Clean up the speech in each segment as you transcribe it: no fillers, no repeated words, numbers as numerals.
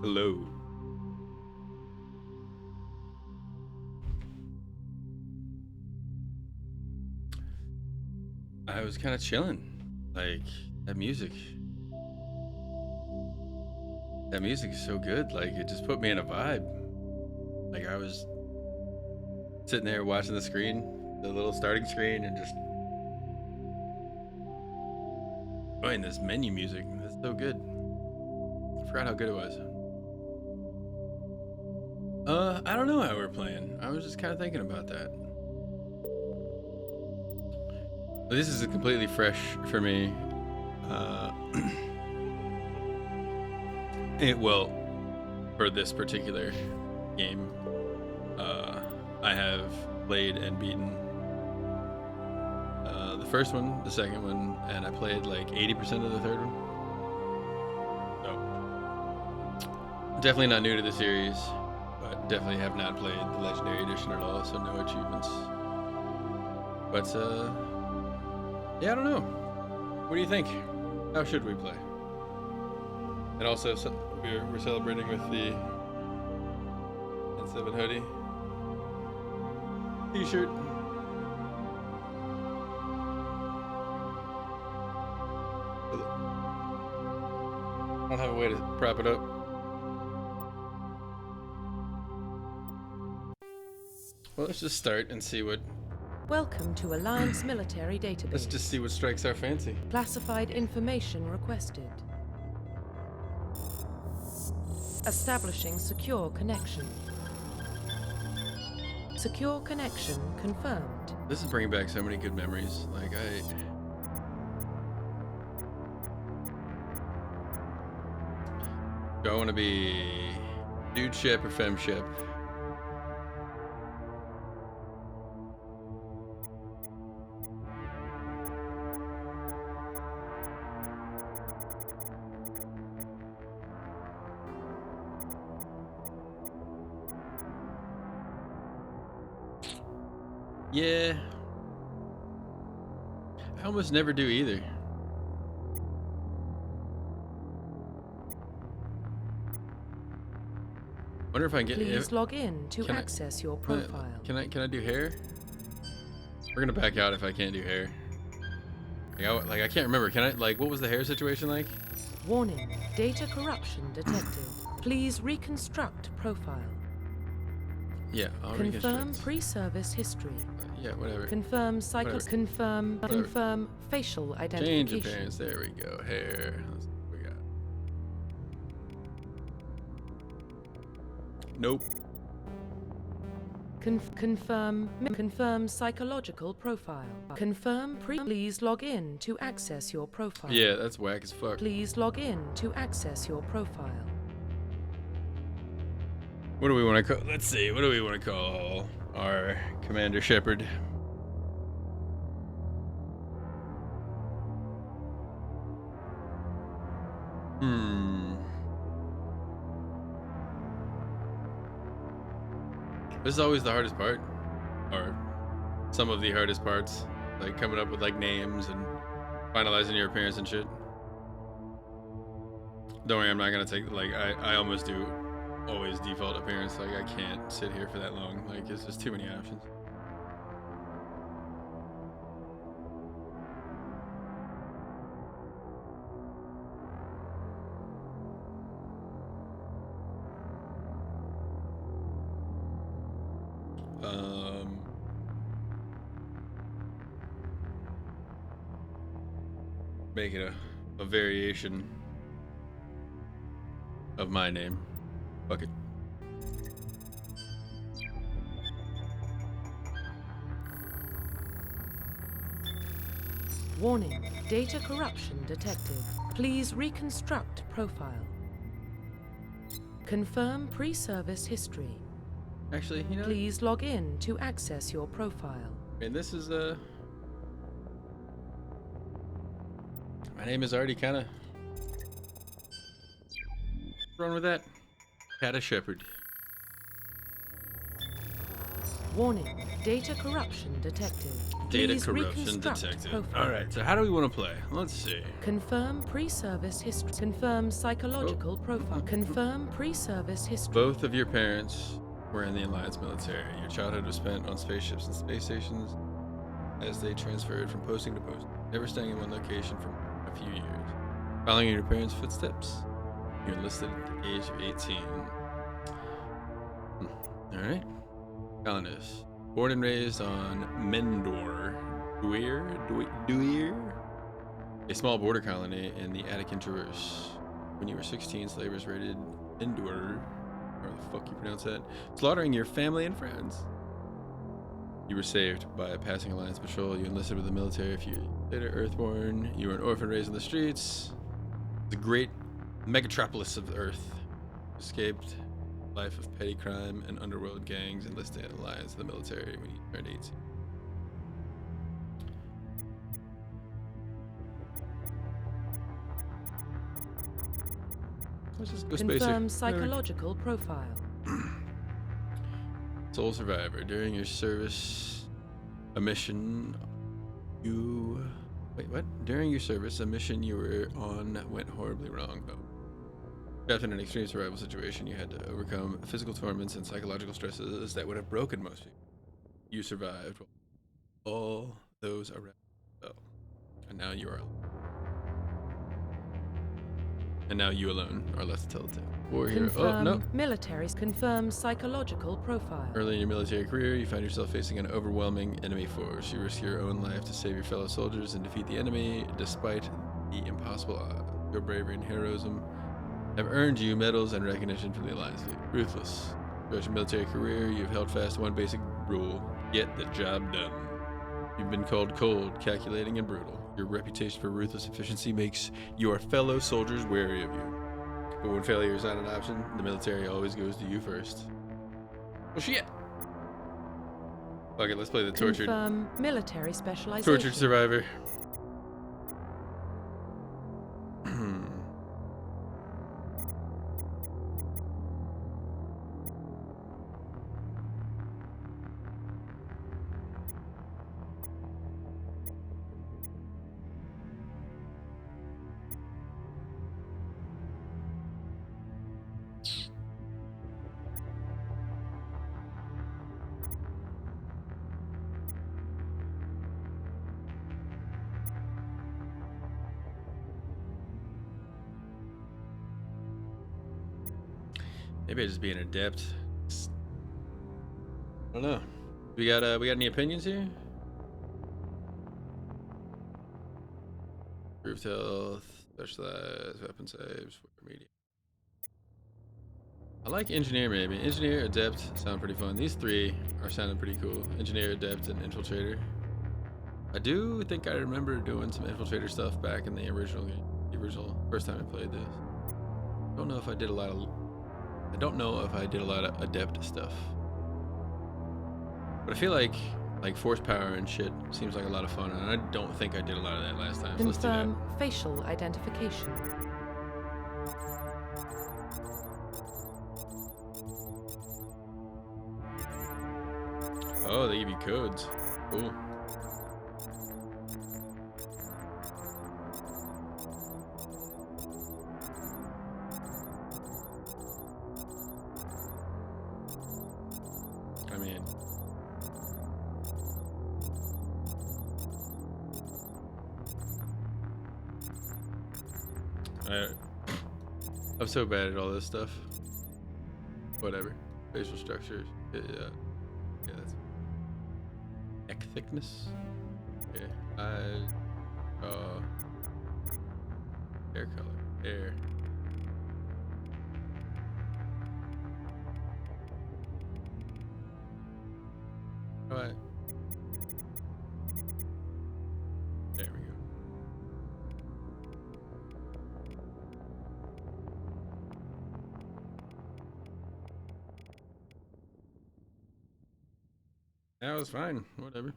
Hello. I was kind of chilling. Like, that music. That music is so good. Like, it just put me in a vibe. Like, I was sitting there watching the screen, the little starting screen, and just playing this menu music. That's so good. I forgot how good it was. I don't know how we're playing. I was just kind of thinking about that. This is completely fresh for me. Well, for this particular game, I have played and beaten the first one, the second one, and I played like 80% of the third one. So, definitely not new to the series, but definitely have not played the Legendary Edition at all, so no achievements. But, yeah, I don't know. What do you think? How should we play? And also, we're celebrating with the N7 hoodie, t-shirt. I don't have a way to prop it up. Well, let's just start and see what... Welcome to Alliance Military Database. Let's just see what strikes our fancy. Classified information requested. Establishing secure connection. Secure connection confirmed. This is bringing back so many good memories. Like, do I want to be dude ship or fem ship? Yeah. I almost never do either. Wonder if I can get... Please log in to access your profile. Can I do hair? We're gonna back out if I can't do hair. Like, I can't remember. Can I, like, what was the hair situation like? Warning, data corruption detected. Please reconstruct profile. Yeah, I'll Confirm pre-service history. Yeah, whatever. Confirm cycle. Whatever. Confirm facial identification. Change appearance. There we go. Hair. Let's see what we got. Nope. Confirm psychological profile. Please log in to access your profile. Yeah, that's whack as fuck. Please log in to access your profile. What do we want to call? Let's see. What do we want to call our Commander Shepard? This is always the hardest part, or some of the hardest parts, like coming up with like names and finalizing your appearance and shit. Don't worry, I'm not gonna take, like, I almost do always default appearance. Like, I can't sit here for that long. Like, it's just too many options. Make it a variation of my name. Fuck it. Warning, data corruption detected. Please reconstruct profile. Confirm pre-service history. Actually, you know, Please log in to access your profile. I mean, this is my name is already kind of run with that. Cat a Shepherd. Warning. Data corruption detected. Data Please corruption reconstruct detected. profile. Alright, so how do we want to play? Let's see. Confirm pre-service history. Confirm psychological profile. Confirm pre-service history. Both of your parents were in the Alliance military. Your childhood was spent on spaceships and space stations as they transferred from posting to posting, never staying in one location for a few years. Following in your parents' footsteps, you enlisted at the age of 18. Alright. Colonist. Born and raised on Mendor, Duir, a small border colony in the Attican Traverse. When you were 16, slavers raided Endor, or the fuck you pronounce that, slaughtering your family and friends. You were saved by a passing Alliance patrol. You enlisted with the military a few years later. Earthborn, you were an orphan raised in the streets. The great megatropolis of Earth. Escaped life of petty crime and underworld gangs, enlisted in Alliance of the military when you turned 18. Let's just go spacer. Confirm psychological profile. Sole survivor. During your service, a mission you... Wait, what? During your service, a mission you were on went horribly wrong. Oh. Trapped in an extreme survival situation, you had to overcome physical torments and psychological stresses that would have broken most people. You survived while all those around you fell. And now you are alone. And now you alone are left to tell the tale. War hero. Confirm Oh, no. militaries. Confirm psychological profile. Early in your military career, you find yourself facing an overwhelming enemy force. You risk your own life to save your fellow soldiers and defeat the enemy, despite the impossible odds. Your bravery and heroism have earned you medals and recognition from the Alliance fleet. Ruthless. Throughout your military career, you've held fast to one basic rule: get the job done. You've been called cold, calculating, and brutal. Your reputation for ruthless efficiency makes your fellow soldiers wary of you. But when failure is not an option, the military always goes to you first. Well, shit. Fuck it, let's play the tortured military specialization. tortured survivor. Maybe I just be an adept. I don't know. We got any opinions here? Improved health, specialized weapon saves, medium. I like engineer maybe. Engineer, adept sound pretty fun. These three are sounding pretty cool. Engineer, adept, and infiltrator. I do think I remember doing some infiltrator stuff back in the original game. The original first time I played this. I don't know if I did a lot of adept stuff. But I feel like force power and shit seems like a lot of fun, and I don't think I did a lot of that last time. So let's do that. Confirm facial identification. Oh, they give you codes. Cool. I mean, I'm so bad at all this stuff. Whatever. Facial structures. Yeah, that's neck thickness. Okay. Eyes. Hair color. Hair. Alright. There we go. That was fine. Whatever.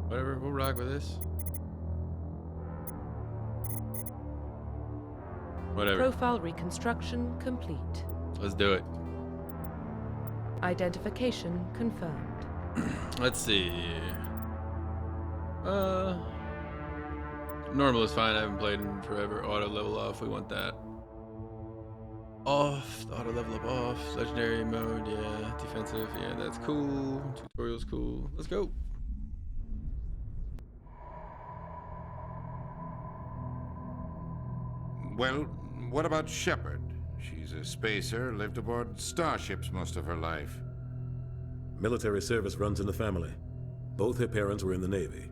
Whatever. We'll rock with this. Whatever. Profile reconstruction complete. Let's do it. Identification confirmed. Let's see. Normal is fine. I haven't played in forever. Auto level off. We want that. Off. Auto level up off. Legendary mode. Yeah. Defensive. Yeah, that's cool. Tutorial's cool. Let's go. Well, what about Shepard? She's a spacer, lived aboard starships most of her life. Military service runs in the family. Both her parents were in the Navy.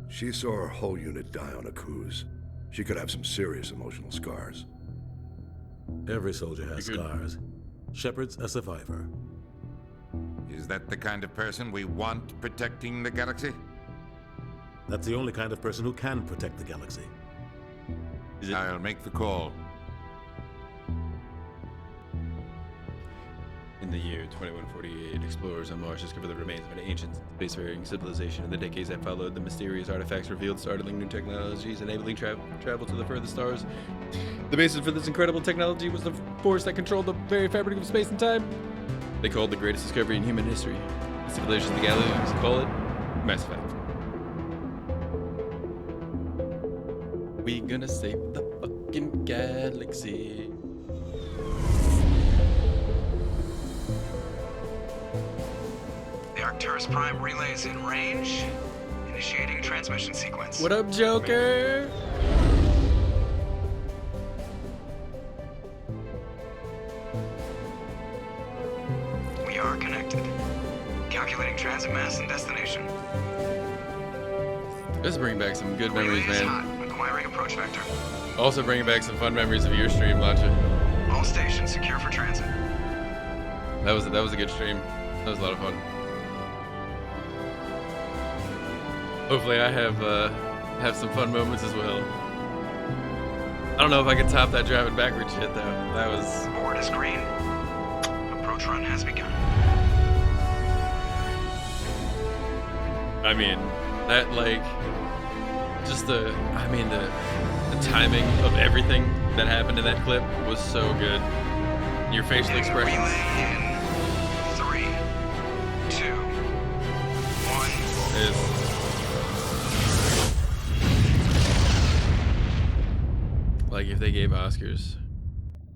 She saw her whole unit die on a cruise. She could have some serious emotional scars. Every soldier has scars. Shepard's a survivor. Is that the kind of person we want protecting the galaxy? That's the only kind of person who can protect the galaxy. I'll make the call. In the year 2148, explorers on Mars discovered the remains of an ancient spacefaring civilization. In the decades that followed, the mysterious artifacts revealed startling new technologies, enabling travel to the furthest stars. The basis for this incredible technology was the force that controlled the very fabric of space and time. They called the greatest discovery in human history. The civilization of the galaxy call it Mass Effect. We gonna save the fucking galaxy. The Arcturus Prime relay is in range. Initiating transmission sequence. What up, Joker? We are connected. Calculating transit mass and destination. Let's bring back some good memories, Relay is man. hot. Acquiring approach vector. Also bringing back some fun memories of your stream, Launcher. All stations secure for transit. That was a good stream. That was a lot of fun. Hopefully I have some fun moments as well. I don't know if I can top that driving backwards shit though. That was... Board is green. Approach run has begun. I mean, that like... Just the timing of everything that happened in that clip was so good. Your facial expressions. Relay in 3, 2, 1. Is like if they gave Oscars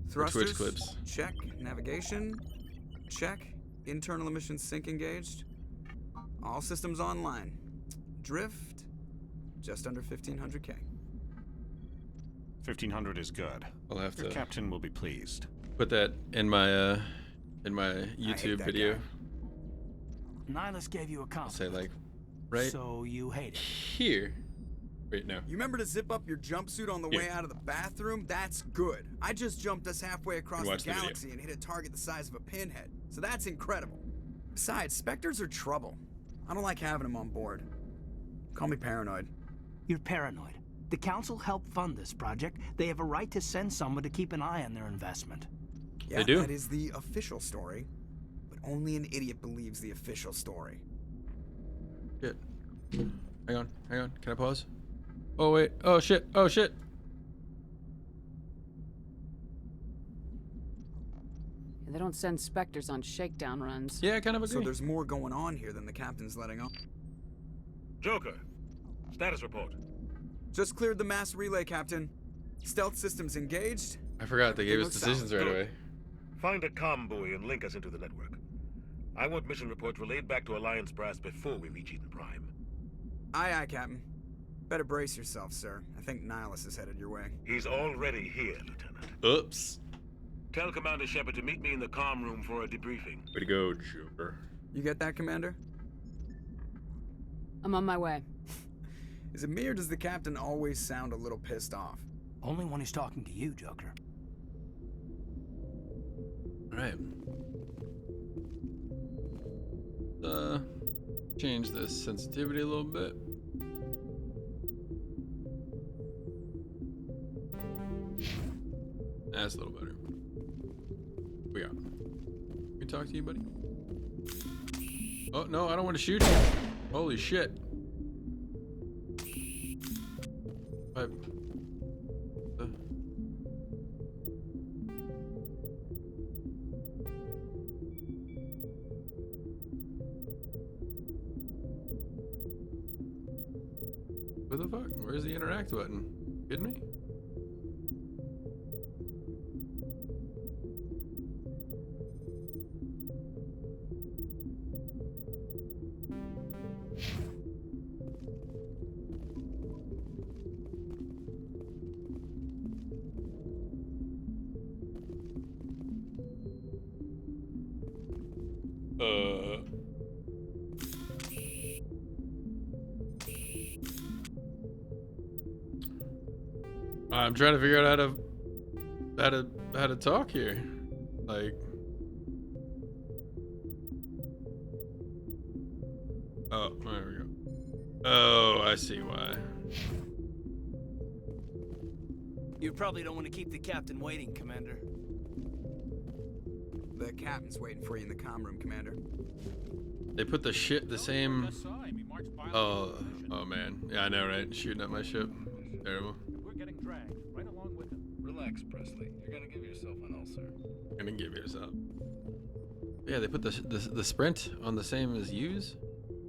for Thrusters, Twitch clips. check. Navigation, check. Internal emissions sync engaged. All systems online. Drift, just under 1500K. 1500 is good. I'll have Your to captain will be pleased. put that in my YouTube that video. guy. Nihilus gave you a I'll compliment. say like right So you hate it. here. Wait, no. You remember to zip up your jumpsuit on the way out of the bathroom? That's good. I just jumped us halfway across the Watch the video. galaxy and hit a target the size of a pinhead. So that's incredible. Besides, Spectres are trouble. I don't like having them on board. Call me paranoid. You're paranoid. The council helped fund this project. They have a right to send someone to keep an eye on their investment. Yeah, They do. that is the official story. But only an idiot believes the official story. Shit. Hang on. Can I pause? Oh wait. Oh shit. Yeah, they don't send Spectres on shakedown runs. Yeah, I kind of agree. So there's more going on here than the captain's letting on. Joker, status report. Just cleared the mass relay, Captain. Stealth systems engaged. I forgot they gave us Looks decisions solid. right away. Find a comm buoy and link us into the network. I want mission reports relayed back to Alliance brass before we reach Eden Prime. Aye, aye, Captain. Better brace yourself, sir. I think Nihilus is headed your way. He's already here, Lieutenant. Oops. Tell Commander Shepard to meet me in the comm room for a debriefing. Way to go, Joker. You get that, Commander? I'm on my way. Is it me or does the Captain always sound a little pissed off? Only when he's talking to you, Joker. Alright. Change this sensitivity a little bit. That's a little better. We got. Can we talk to you, buddy? Oh no, I don't want to shoot you. Holy shit. What the fuck? Where's the interact button? Kidding me? I'm trying to figure out how to talk here. Like, oh, there we go. Oh, I see why. You probably don't want to keep the captain waiting, Commander. The captain's waiting for you in the comm room, Commander. They put the same. Oh man. Yeah, I know, right? Shooting at my ship. Terrible. We're getting dragged right along with him. Relax, Presley. You're gonna give yourself an ulcer. Gonna give yourself. Yeah, they put the sprint on the same as use.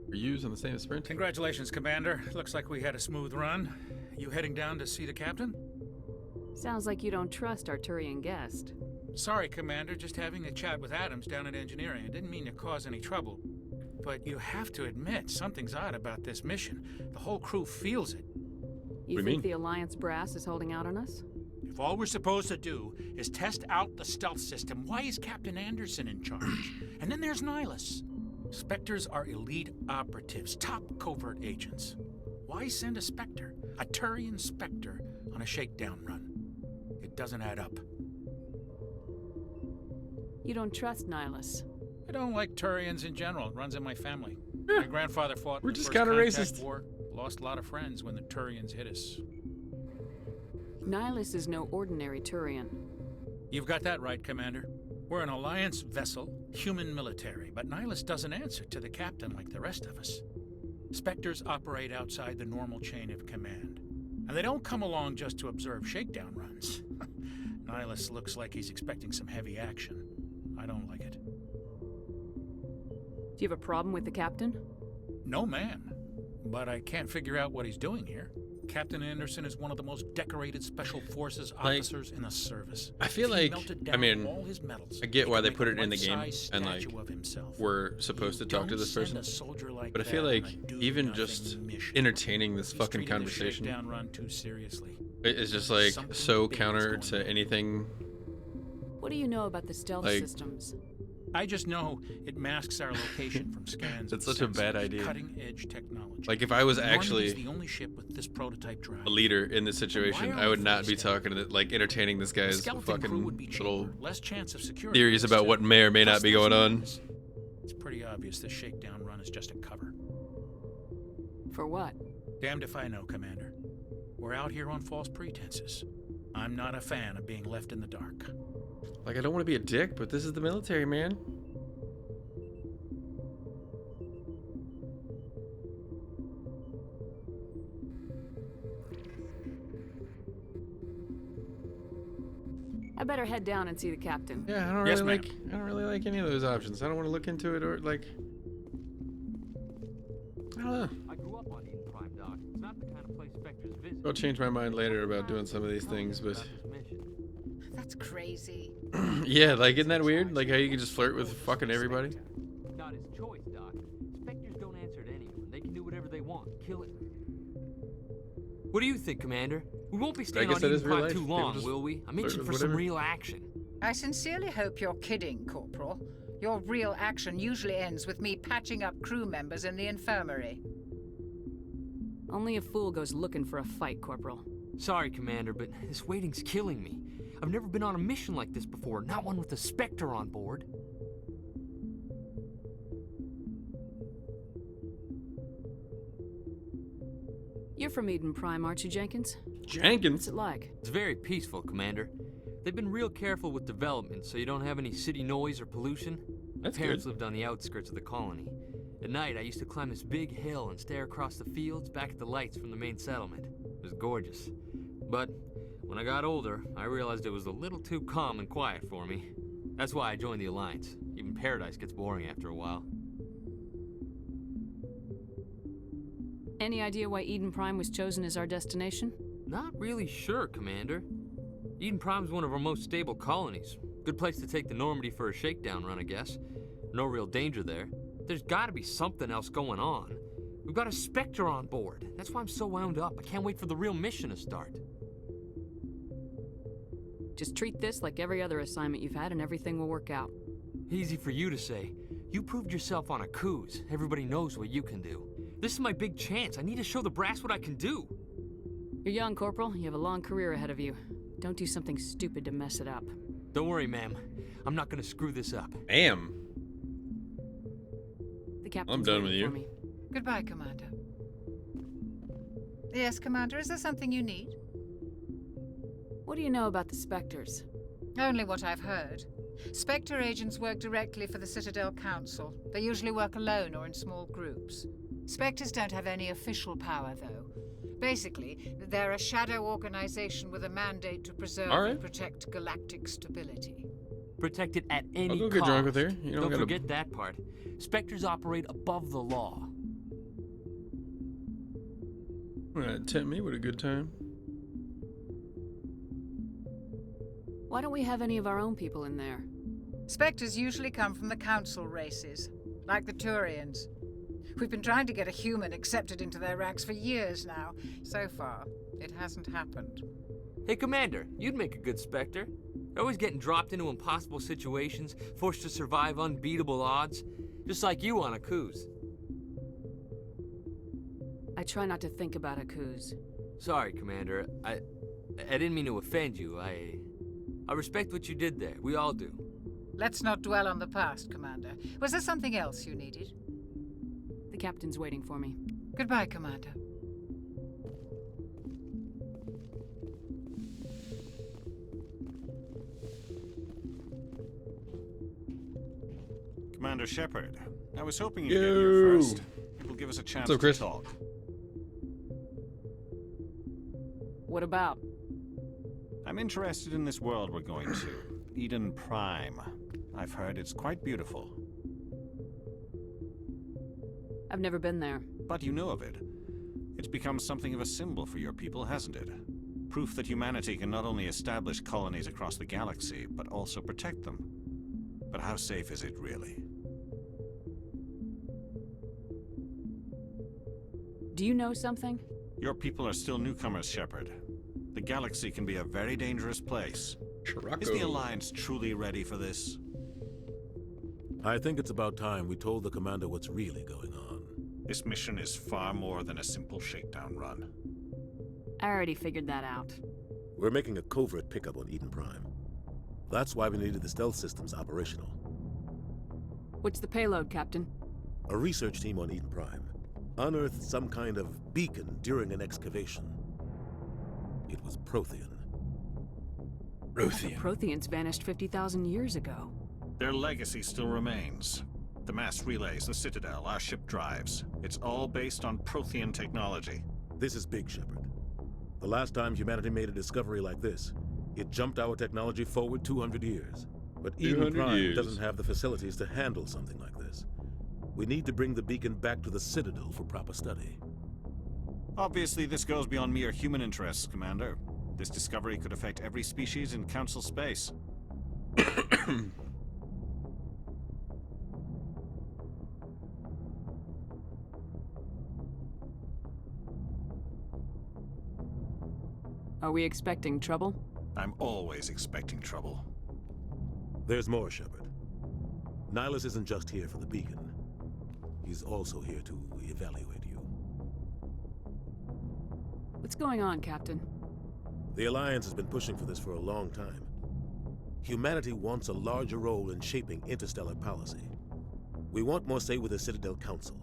Or use on the same as sprint. Congratulations, Commander. Looks like we had a smooth run. You heading down to see the captain? Sounds like you don't trust our Turian guest. Sorry, Commander. Just having a chat with Adams down at engineering. I didn't mean to cause any trouble. But you have to admit, something's odd about this mission. The whole crew feels it. You think the Alliance brass is holding out on us? If all we're supposed to do is test out the stealth system, why is Captain Anderson in charge? And then there's Nihilus. Spectres are elite operatives, top covert agents. Why send a Spectre, a Turian Spectre, on a shakedown run? It doesn't add up. You don't trust Nihilus? I don't like Turians in general. It runs in my family. My grandfather fought in the just First kinda Contact racist. War. Lost a lot of friends when the Turians hit us. Nihilus is no ordinary Turian. You've got that right, Commander. We're an Alliance vessel, human military, but Nihilus doesn't answer to the captain like the rest of us. Spectres operate outside the normal chain of command. And they don't come along just to observe shakedown runs. Nihilus looks like he's expecting some heavy action. I don't like it. Do you have a problem with the captain? No, man. But I can't figure out what he's doing here. Captain Anderson is one of the most decorated Special Forces officers in the service. I feel If he like, melted I down mean, all his medals, I get he why could they make put a it in the game, life-size and like, statue of himself. we're supposed to talk to this Don't send person. a soldier like But I that feel on a like do even nothing just mission. entertaining this He's fucking treating the conversation shakedown run too seriously. is just like Something so big is counter going to on. anything. What do you know about the stealth Like- systems? I just know it masks our location from scans. That's of such a bad sensors, idea. Cutting-edge technology. Like if I was Normandy's actually the only ship with this prototype drive. a leader in this situation, Why are I would we not be faced down? talking to like entertaining this guy's Skeleton crew would be fucking cheaper, little less chance of security theories risks, about what may or may plus not be there's going on. noise. It's pretty obvious this shakedown run is just a cover. For what? Damned if I know, Commander. We're out here on false pretenses. I'm not a fan of being left in the dark. Like I don't want to be a dick, but this is the military, man. I better head down and see the captain. Yeah, I don't Yes, really ma'am. like. I don't really like any of those options. I don't want to look into it or like. I don't know. I grew up on Eden Prime, Doc. It's not the kind of place Spectres visit. I'll change my mind later about doing some of these things, but That's crazy. yeah, like isn't that weird? Like how you can just flirt with fucking everybody? Not his choice, Doc. Spectres don't answer to anyone. They can do whatever they want. Kill it. What do you think, Commander? We won't be staying guess on that Eden is real Prime life. too People long, just will we? I'm flirt itching with for some whatever. real action. I sincerely hope you're kidding, Corporal. Your real action usually ends with me patching up crew members in the infirmary. Only a fool goes looking for a fight, Corporal. Sorry, Commander, but this waiting's killing me. I've never been on a mission like this before, not one with a Spectre on board. You're from Eden Prime, aren't you, Jenkins? Jenkins? What's it like? It's very peaceful, Commander. They've been real careful with development, so you don't have any city noise or pollution. That's My parents good. lived on the outskirts of the colony. At night, I used to climb this big hill and stare across the fields back at the lights from the main settlement. It was gorgeous. But when I got older, I realized it was a little too calm and quiet for me. That's why I joined the Alliance. Even paradise gets boring after a while. Any idea why Eden Prime was chosen as our destination? Not really sure, Commander. Eden Prime's one of our most stable colonies. Good place to take the Normandy for a shakedown run, I guess. No real danger there. There's gotta be something else going on. We've got a Spectre on board. That's why I'm so wound up. I can't wait for the real mission to start. Just treat this like every other assignment you've had and everything will work out. Easy for you to say. You proved yourself on a cruise. Everybody knows what you can do. This is my big chance. I need to show the brass what I can do. You're young, Corporal. You have a long career ahead of you. Don't do something stupid to mess it up. Don't worry, ma'am. I'm not gonna screw this up. Am. The captain's I'm done with waiting you. for me. Goodbye, Commander. Yes, Commander, is there something you need? What do you know about the Spectres? Only what I've heard. Spectre agents work directly for the Citadel Council. They usually work alone or in small groups. Spectres don't have any official power, though. Basically, they're a shadow organization with a mandate to preserve and protect galactic stability. Protect it at any I'll go cost. get drunk with her. You Don't forget that part. Spectres operate above the law. Tempt me with a good time. Why don't we have any of our own people in there? Spectres usually come from the Council races, like the Turians. We've been trying to get a human accepted into their ranks for years now. So far, it hasn't happened. Hey, Commander, you'd make a good Spectre. You're always getting dropped into impossible situations, forced to survive unbeatable odds, just like you on a cruise. I try not to think about Akuz. Sorry, Commander. I didn't mean to offend you. I respect what you did there. We all do. Let's not dwell on the past, Commander. Was there something else you needed? The captain's waiting for me. Goodbye, Commander. Commander Shepard, I was hoping you'd get here first. It will give us a chance to talk. What about? I'm interested in this world we're going to. Eden Prime. I've heard it's quite beautiful. I've never been there. But you know of it. It's become something of a symbol for your people, hasn't it? Proof that humanity can not only establish colonies across the galaxy, but also protect them. But how safe is it, really? Do you know something? Your people are still newcomers, Shepard. The galaxy can be a very dangerous place. Is the Alliance truly ready for this? I think it's about time we told the commander what's really going on. This mission is far more than a simple shakedown run. I already figured that out. We're making a covert pickup on Eden Prime. That's why we needed the stealth systems operational. What's the payload, Captain? A research team on Eden Prime unearthed some kind of beacon during an excavation. It was Prothean. Prothean? Protheans vanished 50,000 years ago. Their legacy still remains. The mass relays, the Citadel, our ship drives. It's all based on Prothean technology. This is big, Shepard. The last time humanity made a discovery like this, it jumped our technology forward 200 years. But Eden Prime doesn't have the facilities to handle something like this. We need to bring the beacon back to the Citadel for proper study. Obviously, this goes beyond mere human interests, Commander. This discovery could affect every species in Council space. Are we expecting trouble? I'm always expecting trouble. There's more, Shepard. Nihilus isn't just here for the beacon. He's also here to evaluate you. What's going on, Captain? The Alliance has been pushing for this for a long time. Humanity wants a larger role in shaping interstellar policy. We want more say with the Citadel Council.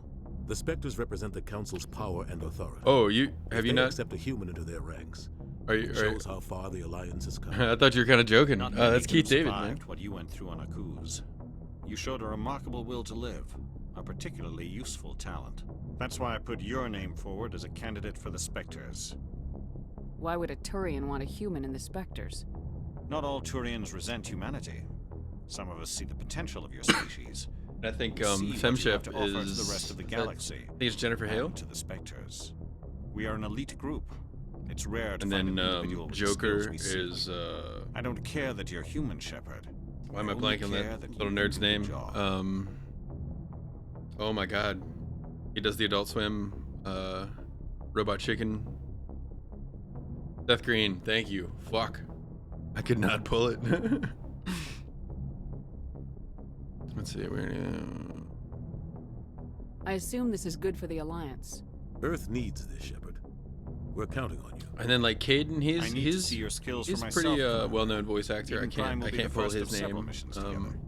The Spectres represent the Council's power and authority. Oh, have if you they not accept a human into their ranks? It shows how far the Alliance has come. I thought you were kind of joking. Not That's Keith David, man. What you went through on Akuz. You showed a remarkable will to live, a particularly useful talent. That's why I put your name forward as a candidate for the Spectres. Why would a Turian want a human in the Spectres? Not all Turians resent humanity. Some of us see the potential of your species, I think See what you have Femshep to offer to is the rest of the galaxy. I think it's Jennifer Hale. And to the Spectres. We are an elite group. It's rare to And find then an individual with the Joker skills we seek. is I don't care that you're human, Shepard. why am I only blanking on care that you little do nerd's the name? job. Oh my god. He does the Adult Swim Robot Chicken. Seth Green, thank you. Fuck. I could not pull it. Let's see. I assume this is good for the Alliance. Earth needs this, Shepard. We're counting on you. And then like Caden, I need to see your skills he's for pretty myself, well-known voice actor. Eden Prime will I be can't the pull first his of several name. missions together.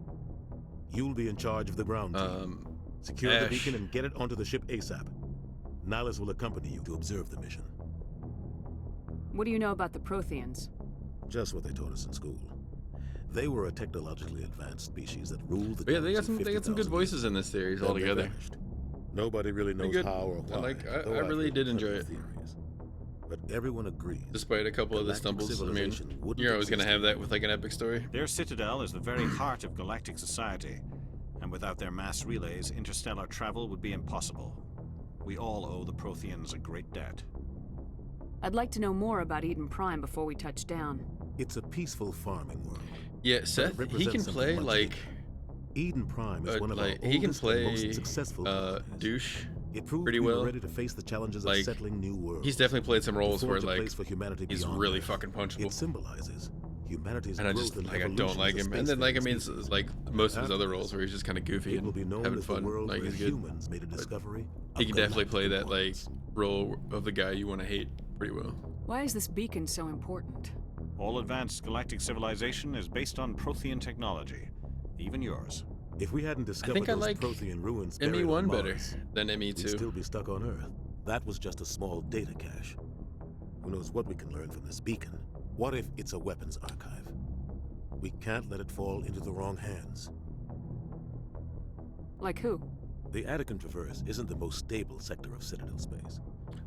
You'll be in charge of the ground team. Secure the Ash. beacon and get it onto the ship ASAP. Nihilus will accompany you to observe the mission. What do you know about the Protheans? Just what they taught us in school. They were a technologically advanced species that ruled the But yeah, they got galaxy some good 50,000 voices years. in this series Then they altogether. vanished. Nobody really knows Good. how or why. I though I've really heard did enjoy plenty it. of theories. But everyone agrees. Despite a couple of the galactic stumbles, I mean, civilization wouldn't you're always gonna exist have that with like an epic story. Their citadel is the very heart of galactic society, and without their mass relays, interstellar travel would be impossible. We all owe the Protheans a great debt. I'd like to know more about Eden Prime before we touch down. It's a peaceful farming world. Yeah, but Seth, it he represents can something play much like deeper. Eden Prime is one of like our he can oldest and play most successful colonies. douche It proved pretty we were well. ready to face the challenges Like, of settling new worlds. he's definitely played some roles To where forge a like place for humanity he's beyond really Earth. fucking punchable. It symbolizes humanity's And I growth just and like I evolution don't like as a him. And then like I mean spacefaring it's species. like most of his other After roles where he's just kind of goofy It will be and known having as the fun. world Like where he's good. humans made a discovery. He of can definitely play galactic that like importance. role of the guy you want to hate pretty well. Why is this beacon so important? All advanced galactic civilization is based on Prothean technology, even yours. If we hadn't I discovered think I those like Prothean ruins buried ME1 on better Mars, than ME2. we'd still be stuck on Earth. That was just a small data cache. Who knows what we can learn from this beacon? What if it's a weapons archive? We can't let it fall into the wrong hands. Like who? The Attican Traverse isn't the most stable sector of Citadel space.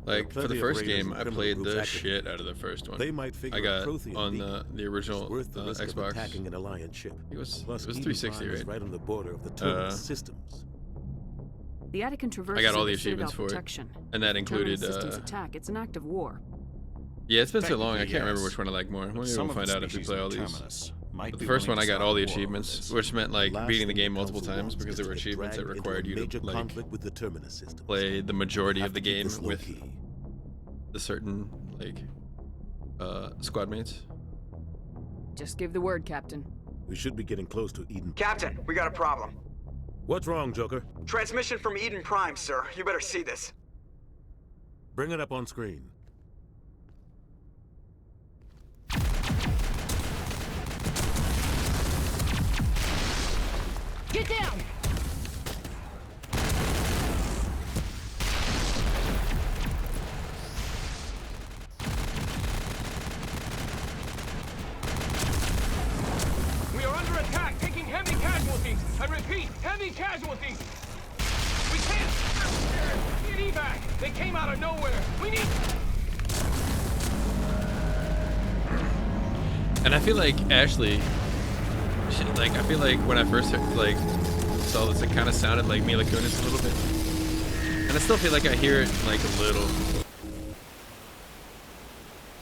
Like for the plenty of first raiders game, and I criminal played groups the active shit here. out of the first one. They might figure I got a Prothean on beacon the original is worth the risk of Xbox. attacking an Alliance ship. It was Plus, 360, Eden Prime is right? right on the border of the terminus systems. The Attican Traverse I got all is the a Citadel achievements for it, protection. and that If the included. terminus systems attack. It's an act of war. Yeah, it's been so long. I Technically, can't remember yes. which one I like more. Maybe Some we'll of the find out if we species play in all these. Terminus might But be the first one, willing I to got start all the a war over achievements, this. which meant like Last beating the thing game the multiple Council times wants because is there to were get achievements that dragged into required a you to major like conflict with the terminus system. play the majority Have of the to keep game this low with key. the certain like squad mates. Just give the word, Captain. We should be getting close to Eden. Captain, we got a problem. What's wrong, Joker? Transmission from Eden Prime, sir. You better see this. Bring it up on screen. Get down! We are under attack, taking heavy casualties. I repeat, heavy casualties. We can't get evac. They came out of nowhere. We need. And I feel like Ashley, like I feel like when I first like saw this, it kind of sounded like Mila Kunis a little bit, and I still feel like I hear it like a little.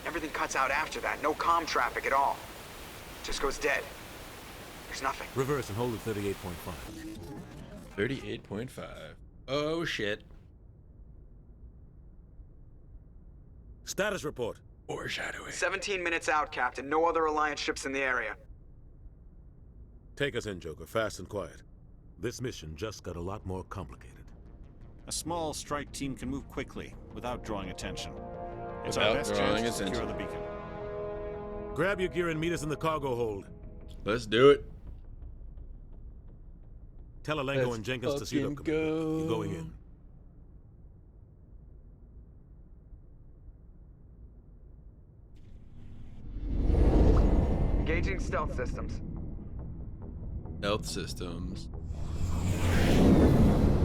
Everything cuts out after that. No comm traffic at all. Just goes dead. There's nothing. Reverse and hold at 38.5. 38.5. Oh shit. Status report. Foreshadowing. 17 minutes out, Captain. No other Alliance ships in the area. Take us in, Joker, fast and quiet. This mission just got a lot more complicated. A small strike team can move quickly without drawing attention. It's Without our best drawing chance to secure attention. the beacon. Grab your gear and meet us in the cargo hold. Let's do it. Tell Alengo and Jenkins to suit up, fucking Commander. go. You're going in. Engaging stealth systems. Health systems.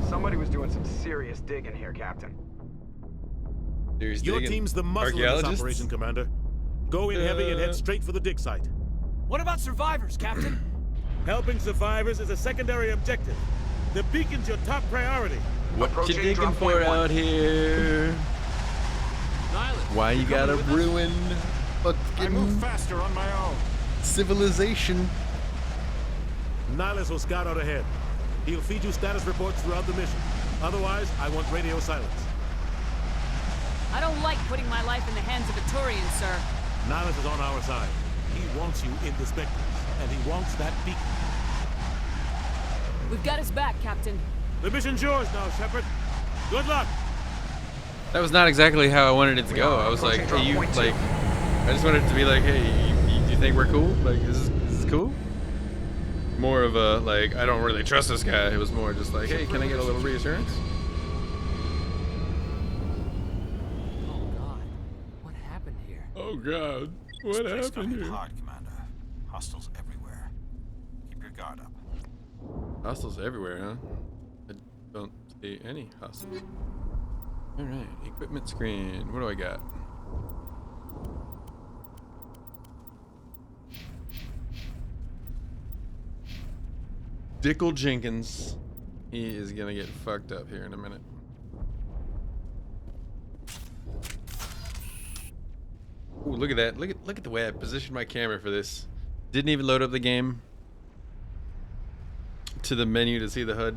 Somebody was doing some serious digging here, Captain. Serious Your digging. team's the muscle in this Archaeologists? operation, Commander. Go in heavy and head straight for the dig site. What about survivors, Captain? Helping survivors is a secondary objective. The beacon's your top priority. What you digging for out here? Why you gotta ruin I move faster on my own. civilization? Nihilus will scout out ahead. He'll feed you status reports throughout the mission. Otherwise, I want radio silence. I don't like putting my life in the hands of a Turian, sir. Nihilus is on our side. He wants you in the Spectres, and he wants that beacon. We've got his back, Captain. The mission's yours now, Shepard. Good luck. That was not exactly how I wanted it to go. I was like, hey, you, like, I just wanted it to be like, hey, do you think we're cool? Like, is this cool? More of a, like, I don't really trust this guy. It was more just like, hey, can I get a little reassurance? Oh God, what happened here? Oh God, what happened here? Hard, Commander. Hostiles everywhere. Keep your guard up. Hostiles everywhere, huh? I don't see any hostiles. Alright, equipment screen. What do I got? Dickel Jenkins. He is gonna get fucked up here in a minute. Ooh, look at that. Look at the way I positioned my camera for this. Didn't even load up the game to the menu to see the HUD.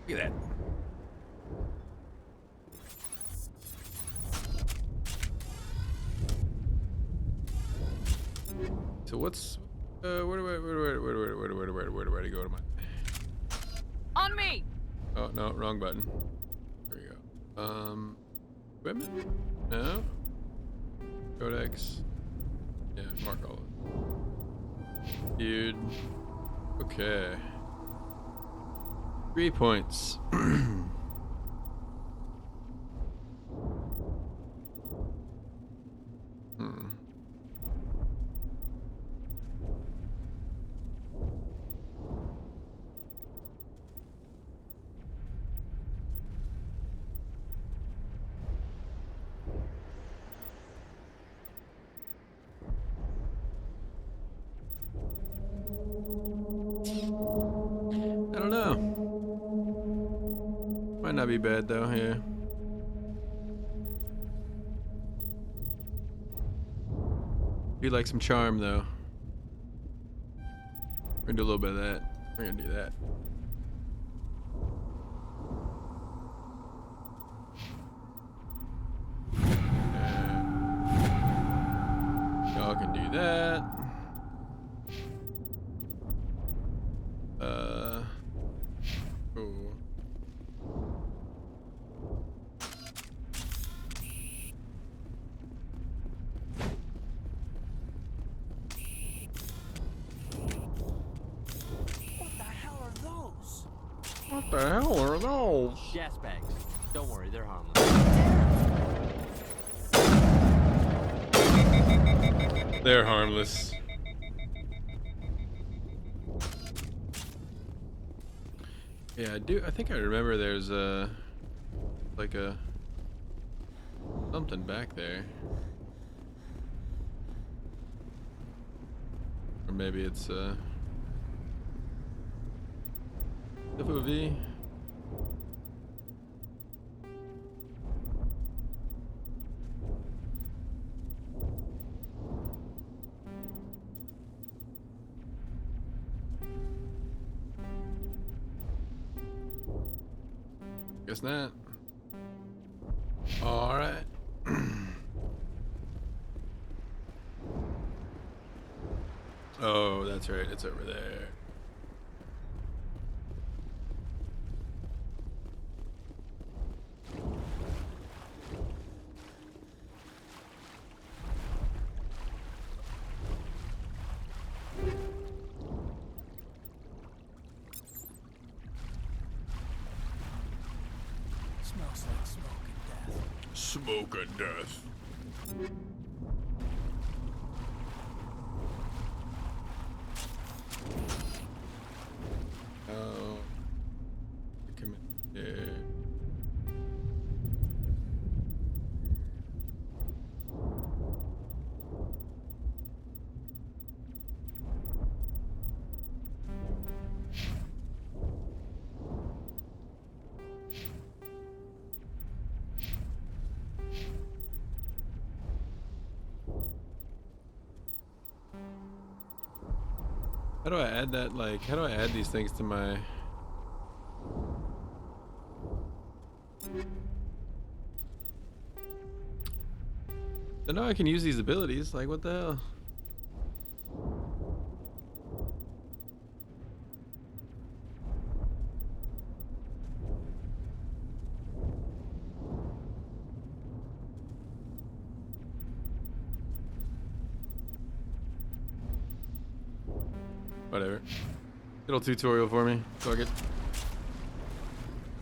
Look at that. So what's where do I go to my? On me. Oh no, wrong button. There we go. Equipment? No. Codex. Yeah, mark all of it. Dude. Okay. 3 points. I don't know. Might not be bad though, yeah. Do like some charm though. We're gonna do a little bit of that. We're gonna do that. Y'all can do that. Ooh. What the hell are those? What the hell are those? Gas bags. Don't worry, they're harmless. They're harmless. Yeah, I think I remember there's like a something back there. Or maybe it's FOV. Guess not. All right. Oh, that's right. It's over there. Smells like smoke and death. Smoke and death. Oh. Come in here. How do I add that? Like, how do I add these things to my... I know I can use these abilities. Like, what the hell? Whatever. Little tutorial for me. Fuck it.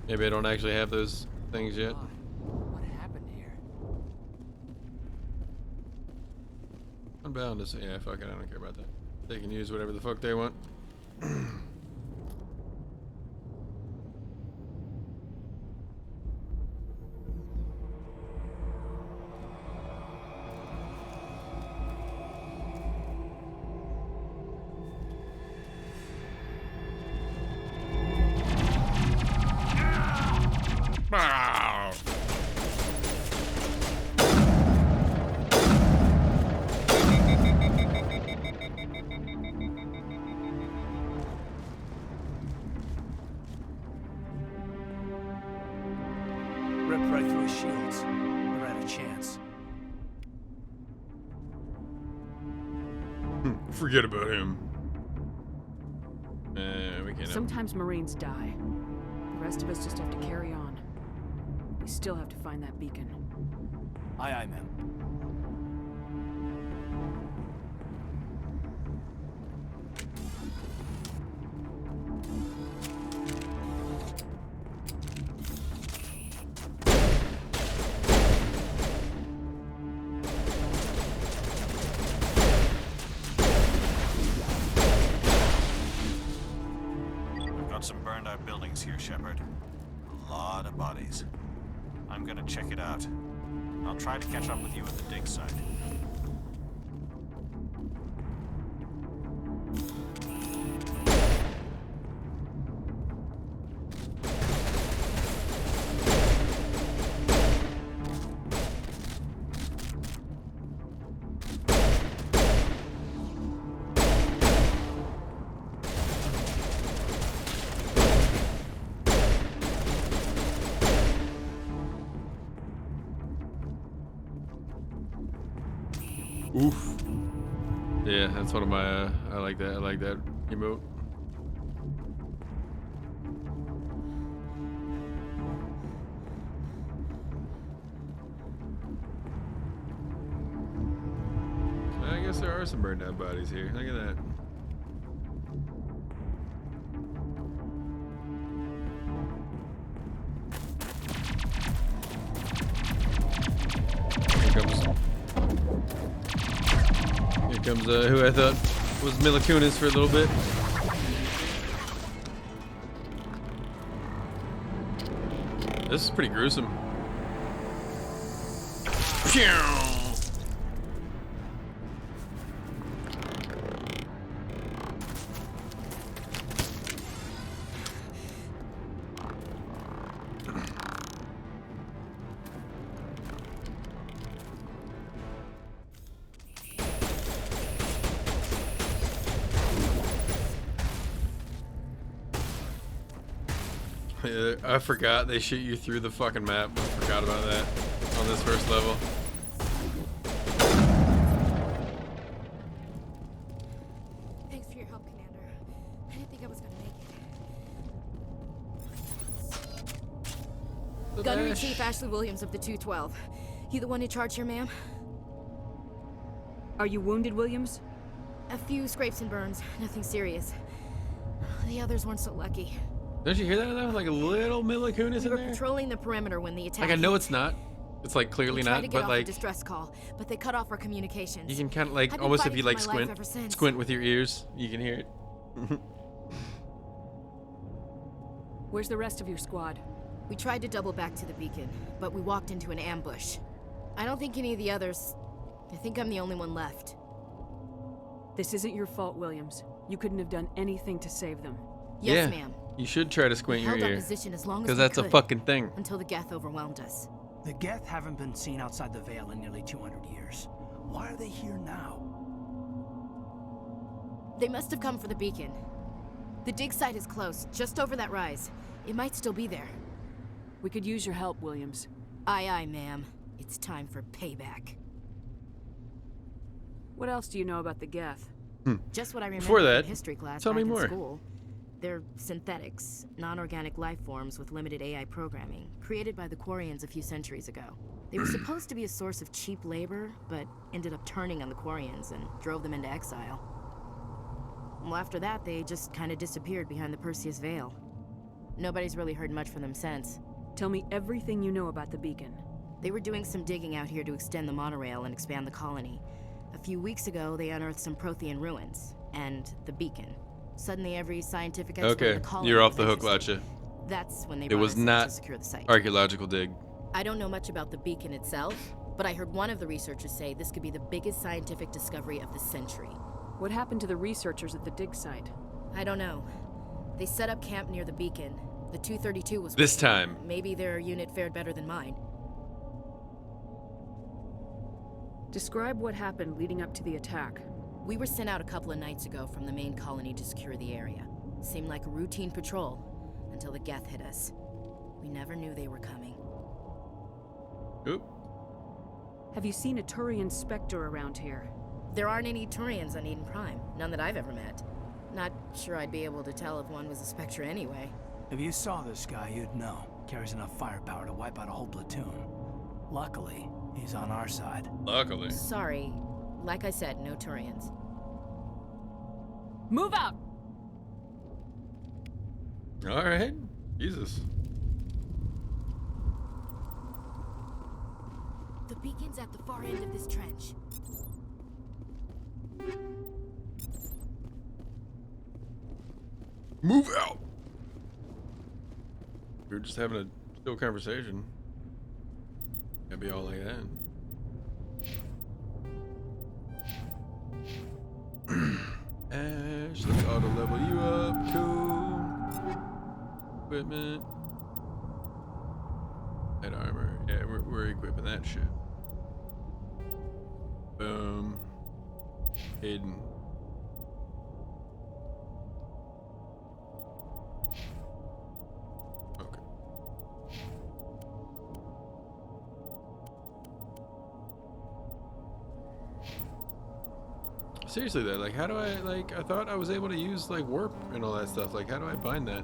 Maybe I don't actually have those things yet. What happened here? I'm bound to say, yeah, fuck it, I don't care about that. They can use whatever the fuck they want. Ripped right through his shields. Never had a chance. Forget about him. We can't. Sometimes Marines die. The rest of us just have to carry on. We still have to find that beacon. Aye, aye, ma'am. Got some burned out buildings here, Shepard. A lot of bodies. I'm gonna check it out. I'll try to catch up with you at the dig site. Oof. Yeah, that's one of my, I like that emote. I guess there are some burned out bodies here. Look at that. Here comes who I thought was Mila Kunis for a little bit. This is pretty gruesome. Yeah, I forgot they shoot you through the fucking map. I forgot about that on this first level. Thanks for your help, Commander. I didn't think I was gonna make it. Gunnery Chief Ashley Williams of the 212. You the one in charge here, ma'am? Are you wounded, Williams? A few scrapes and burns, nothing serious. The others weren't so lucky. Don't you hear that though? Like a little Mila Kunis in We were there? patrolling the perimeter when the attack. Like I know hit. it's not. It's like clearly We tried not, to get but off like a distress call, but they cut off our communications. you can kind of like I've been almost if fighting you for like my life ever since. squint with your ears, you can hear it. Where's the rest of your squad? We tried to double back to the beacon, but we walked into an ambush. I don't think any of the others. I think I'm the only one left. This isn't your fault, Williams. You couldn't have done anything to save them. Yes, yeah, ma'am. you should try to squint We your held our ear. position as long as Because we that's a could, fucking thing. until the Geth overwhelmed us. The Geth haven't been seen outside the Veil in nearly 200 years. Why are they here now? They must have come for the beacon. The dig site is close, just over that rise. It might still be there. We could use your help, Williams. Aye, aye, ma'am. It's time for payback. What else do you know about the Geth? Just what I remember Before that, from history class tell back me in more. school. They're synthetics, non-organic life forms with limited AI programming, created by the Quarians a few centuries ago. They were supposed to be a source of cheap labor, but ended up turning on the Quarians and drove them into exile. Well, after that, they just kind of disappeared behind the Perseus Veil. Nobody's really heard much from them since. Tell me everything you know about the beacon. They were doing some digging out here to extend the monorail and expand the colony. A few weeks ago, they unearthed some Prothean ruins, and the beacon. Suddenly, every scientific expert in Okay, the colony you're off was the hook, interested. Latcha. That's when they It brought was us in not to secure the site. archaeological dig. I don't know much about the beacon itself, but I heard one of the researchers say this could be the biggest scientific discovery of the century. What happened to the researchers at the dig site? I don't know. They set up camp near the beacon. The 232 was This working. time. Maybe their unit fared better than mine. Describe what happened leading up to the attack. We were sent out a couple of nights ago from the main colony to secure the area. Seemed like a routine patrol until the Geth hit us. We never knew they were coming. Oop. Have you seen a Turian Spectre around here? There aren't any Turians on Eden Prime. None that I've ever met. Not sure I'd be able to tell if one was a Spectre anyway. If you saw this guy, you'd know. Carries enough firepower to wipe out a whole platoon. Luckily, he's on our side. Luckily. Sorry. Like I said, no Turians. Move out! All right. Jesus. The beacon's at the far end of this trench. Move out. We were just having a chill conversation. Gotta be all like that. Ash, let's auto level you up. Cool. Equipment. Light armor. Yeah, we're equipping that shit. Boom. Hidden. Okay. Seriously though, like how do I, like, I thought I was able to use like warp and all that stuff. Like how do I bind that?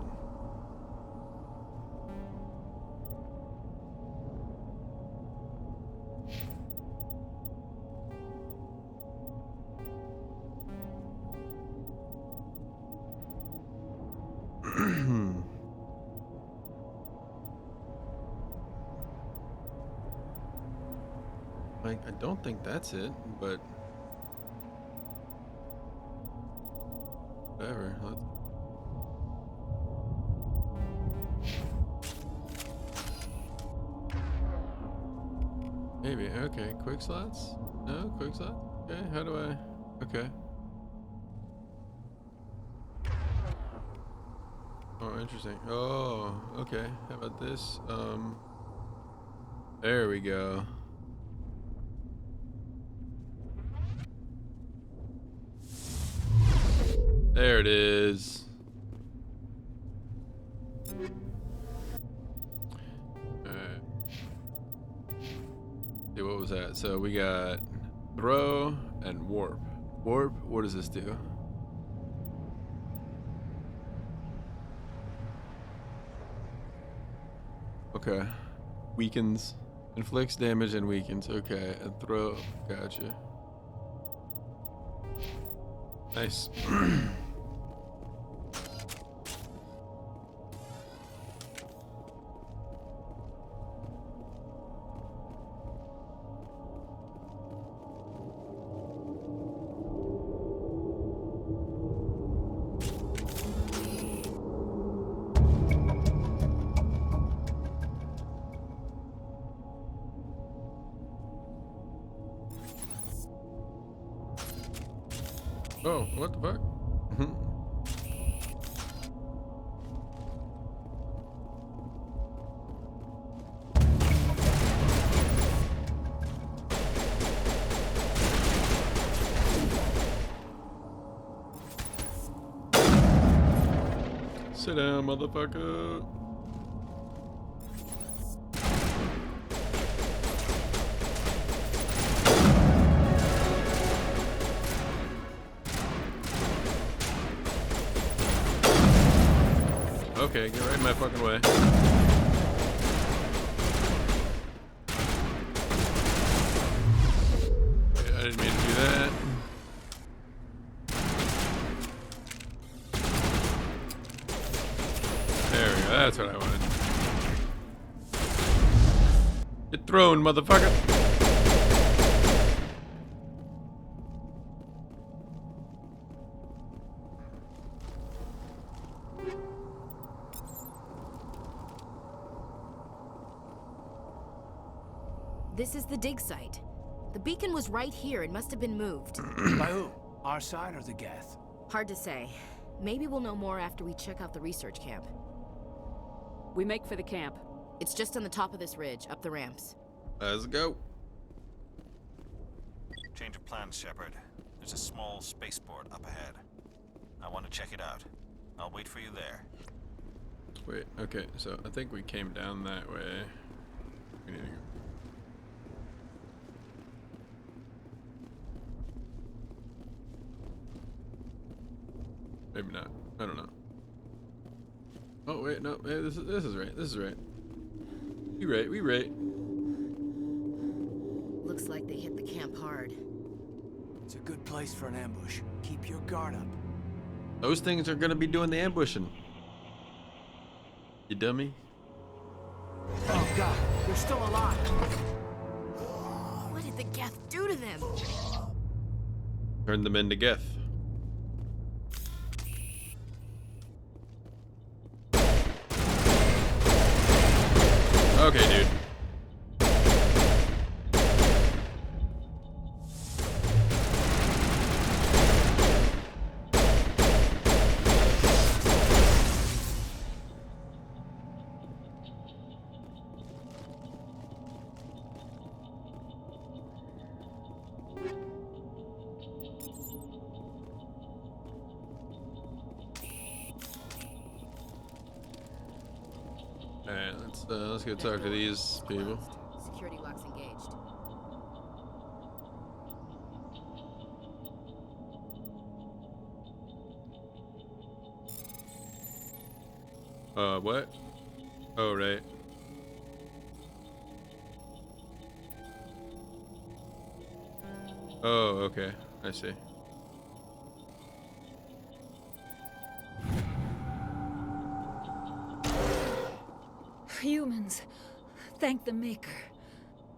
Like, I don't think that's it, but whatever. Maybe. Okay, quick slots? No, quick slot? Okay, how do I? Okay. Oh, interesting. Oh, okay. How about this? There we go. There it is. Alright. See, what was that? So we got throw and warp. Warp, what does this do? Okay. Weakens. Inflicts damage and weakens. Okay. And throw. Gotcha. Nice. Oh, what the fuck? Sit down, motherfucker. Okay, get right in my fucking way. I didn't mean to do that. There we go, that's what I wanted. Get thrown, motherfucker. This is the dig site. The beacon was right here. It must have been moved. By who? Our side or the Geth? Hard to say. Maybe we'll know more after we check out the research camp. We make for the camp. It's just on the top of this ridge, up the ramps. Let's go. Change of plans, Shepard. There's a small spaceport up ahead. I want to check it out. I'll wait for you there. Wait, okay, so I think we came down that way. We need to go. Maybe not. I don't know. Oh wait, no. Hey, this is right. This is right. We right. Looks like they hit the camp hard. It's a good place for an ambush. Keep your guard up. Those things are gonna be doing the ambushing. You dummy. Oh God, they're still alive. What did the Geth do to them? Turn them into Geth. Okay, dude. Alright, let's go talk to these people. Security locks engaged. What? Oh, right. Oh, okay. I see. Humans, thank the Maker.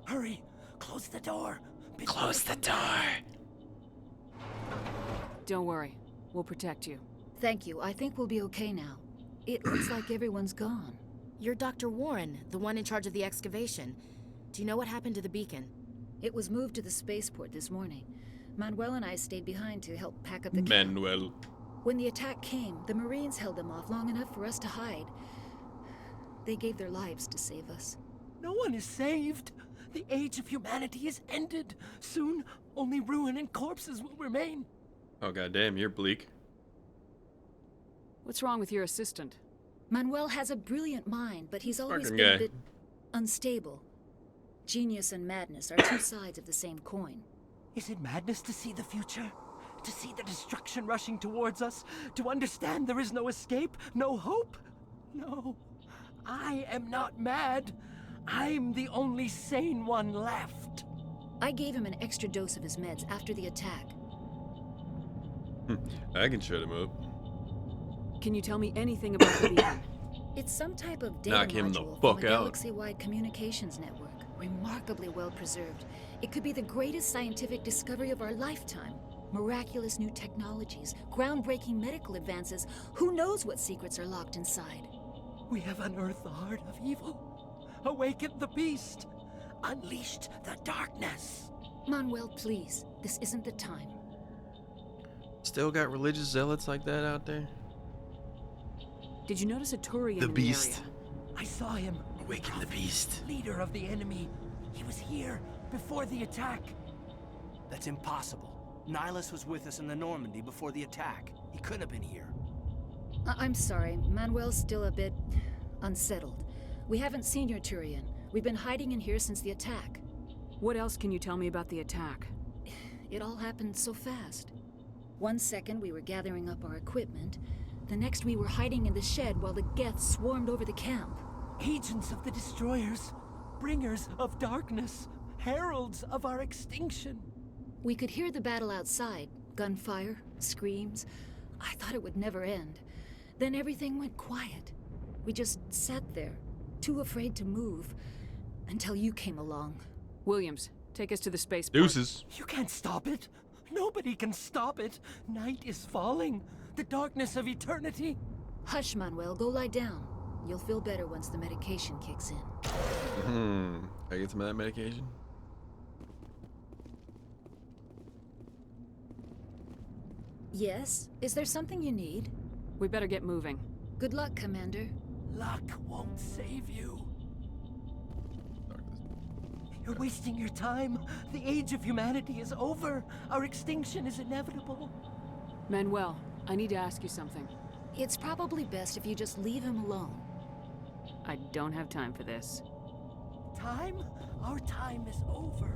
Hurry, close the door. Close the door. Don't worry. We'll protect you. Thank you. I think we'll be okay now. It looks like everyone's gone. You're Dr. Warren, the one in charge of the excavation. Do you know what happened to the beacon? It was moved to the spaceport this morning. Manuel and I stayed behind to help pack up the camp. Manuel. When the attack came, the Marines held them off long enough for us to hide. They gave their lives to save us. No one is saved. The age of humanity is ended. Soon, only ruin and corpses will remain. Oh, goddamn, you're bleak. What's wrong with your assistant? Manuel has a brilliant mind, but he's always Fucking been guy. a bit unstable. Genius and madness are two sides of the same coin. Is it madness to see the future? To see the destruction rushing towards us? To understand there is no escape? No hope? No. I am not mad. I'm the only sane one left. I gave him an extra dose of his meds after the attack. I can shut him up. Can you tell me anything about the beacon? It's some type of data Knock him the module fuck from a out. galaxy-wide communications network. Remarkably well preserved. It could be the greatest scientific discovery of our lifetime. Miraculous new technologies, groundbreaking medical advances. Who knows what secrets are locked inside? We have unearthed the heart of evil, awakened the beast, unleashed the darkness. Manuel, please. This isn't the time. Still got religious zealots like that out there? Did you notice a Turian The in beast. the area? I saw him. Awaken the beast. Leader of the enemy. He was here before the attack. That's impossible. Nihilus was with us in the Normandy before the attack. He couldn't have been here. I'm sorry. Manuel's still a bit unsettled. We haven't seen your Turian. We've been hiding in here since the attack. What else can you tell me about the attack? It all happened so fast. 1 second we were gathering up our equipment. The next we were hiding in the shed while the Geth swarmed over the camp. Agents of the Destroyers, bringers of darkness, heralds of our extinction. We could hear the battle outside. Gunfire, screams. I thought it would never end. Then everything went quiet. We just sat there, too afraid to move, until you came along. Williams, take us to the spaceport. Deuces. You can't stop it. Nobody can stop it. Night is falling. The darkness of eternity. Hush, Manuel. Go lie down. You'll feel better once the medication kicks in. I get some of that medication? Yes? Is there something you need? We better get moving. Good luck, Commander. Luck won't save you. You're wasting your time. The age of humanity is over. Our extinction is inevitable. Manuel, I need to ask you something. It's probably best if you just leave him alone. I don't have time for this. Time? Our time is over.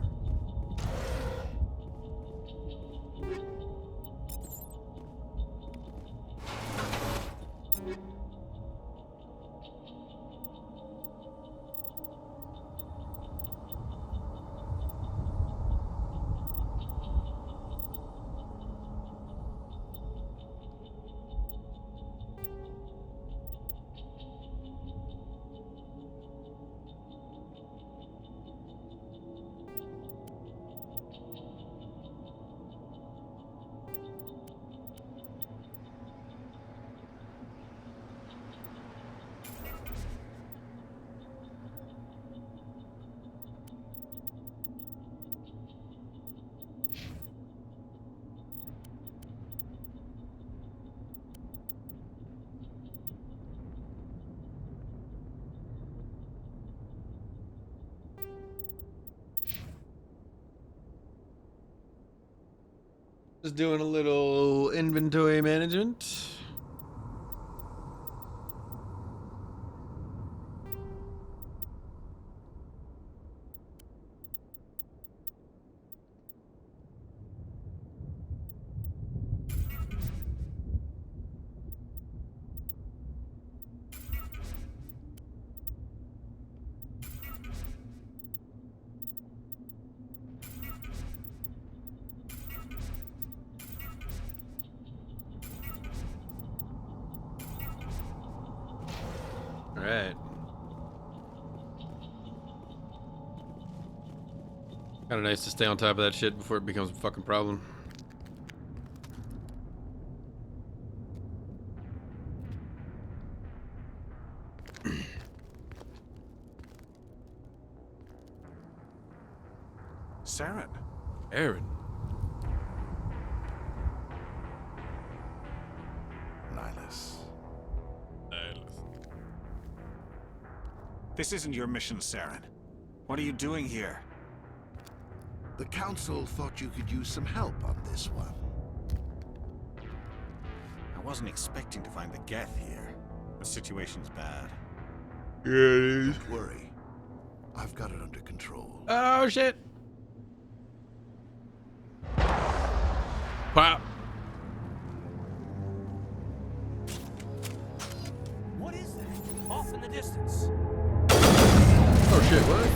Just doing a little inventory management. Alright. Kinda nice to stay on top of that shit before it becomes a fucking problem. Saren. Aaron. Nihilus. This isn't your mission, Saren. What are you doing here? The Council thought you could use some help on this one. I wasn't expecting to find the Geth here. The situation's bad. Yeah, it is. Don't worry. I've got it under control. Oh, shit. Pop. What is that? Off in the distance. Oh, shit, what?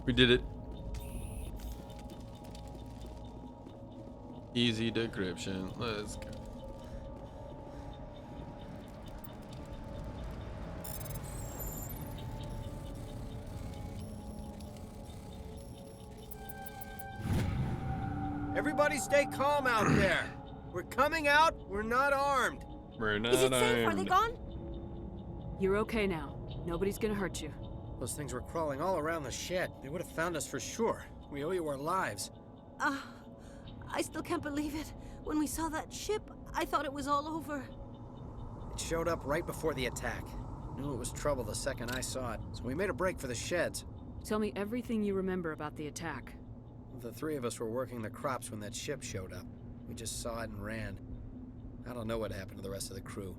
We did it. Easy decryption. Let's go. Everybody stay calm out there. We're coming out. We're not armed. We're not Is it safe? Are armed. they gone? You're okay now. Nobody's gonna hurt you. Those things were crawling all around the shed. They would have found us for sure. We owe you our lives. I still can't believe it. When we saw that ship, I thought it was all over. It showed up right before the attack. Knew it was trouble the second I saw it, so we made a break for the sheds. Tell me everything you remember about the attack. The three of us were working the crops when that ship showed up. We just saw it and ran. I don't know what happened to the rest of the crew.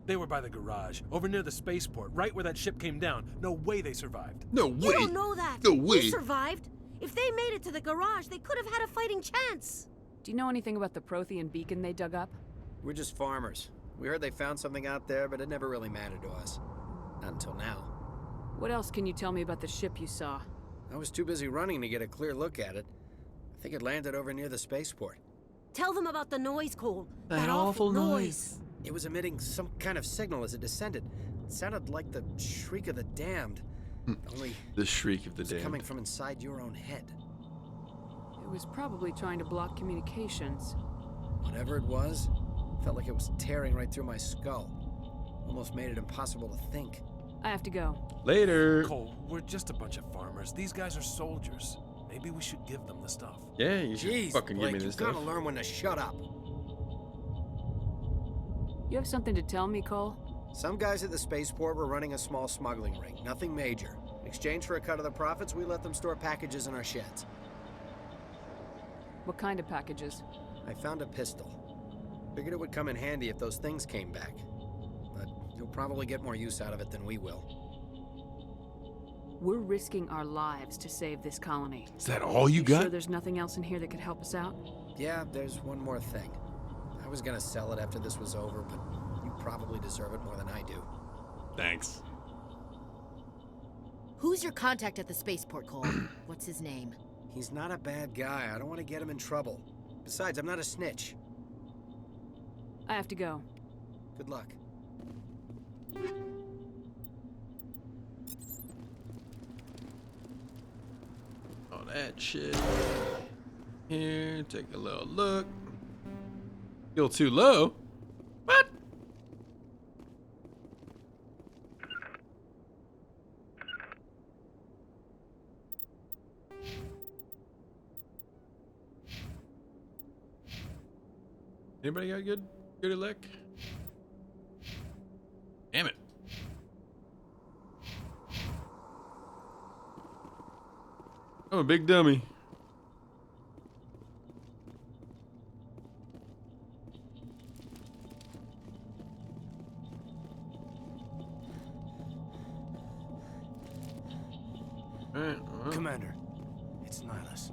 They were by the garage, over near the spaceport, right where that ship came down. No way they survived. No way! You don't know that. No way! We survived. If they made it to the garage, they could have had a fighting chance. Do you know anything about the Prothean beacon they dug up? We're just farmers. We heard they found something out there, but it never really mattered to us. Not until now. What else can you tell me about the ship you saw? I was too busy running to get a clear look at it. I think it landed over near the spaceport. Tell them about the noise, Cole. That awful noise. It was emitting some kind of signal as it descended. It sounded like the shriek of the damned. Only the shriek of the it was damned. coming from inside your own head. It was probably trying to block communications. Whatever it was, felt like it was tearing right through my skull. Almost made it impossible to think. I have to go. Later. Cole, we're just a bunch of farmers. These guys are soldiers. Maybe we should give them the stuff. Yeah, you should Jeez, fucking Blake, give me this you stuff. gotta learn when to shut up. You have something to tell me, Cole? Some guys at the spaceport were running a small smuggling ring, nothing major. In exchange for a cut of the profits, we let them store packages in our sheds. What kind of packages? I found a pistol. Figured it would come in handy if those things came back. But you'll probably get more use out of it than we will. We're risking our lives to save this colony. Is that all you got? Sure there's nothing else in here that could help us out? Yeah, there's one more thing. I was gonna sell it after this was over, but you probably deserve it more than I do. Thanks. Who's your contact at the spaceport, Cole? What's his name? He's not a bad guy. I don't want to get him in trouble. Besides, I'm not a snitch. I have to go. Good luck. All that shit. Here, take a little look. Feel too low? What? Anybody got good elec? Damn it. I'm a big dummy. Alright, well. Commander, it's Nihilus.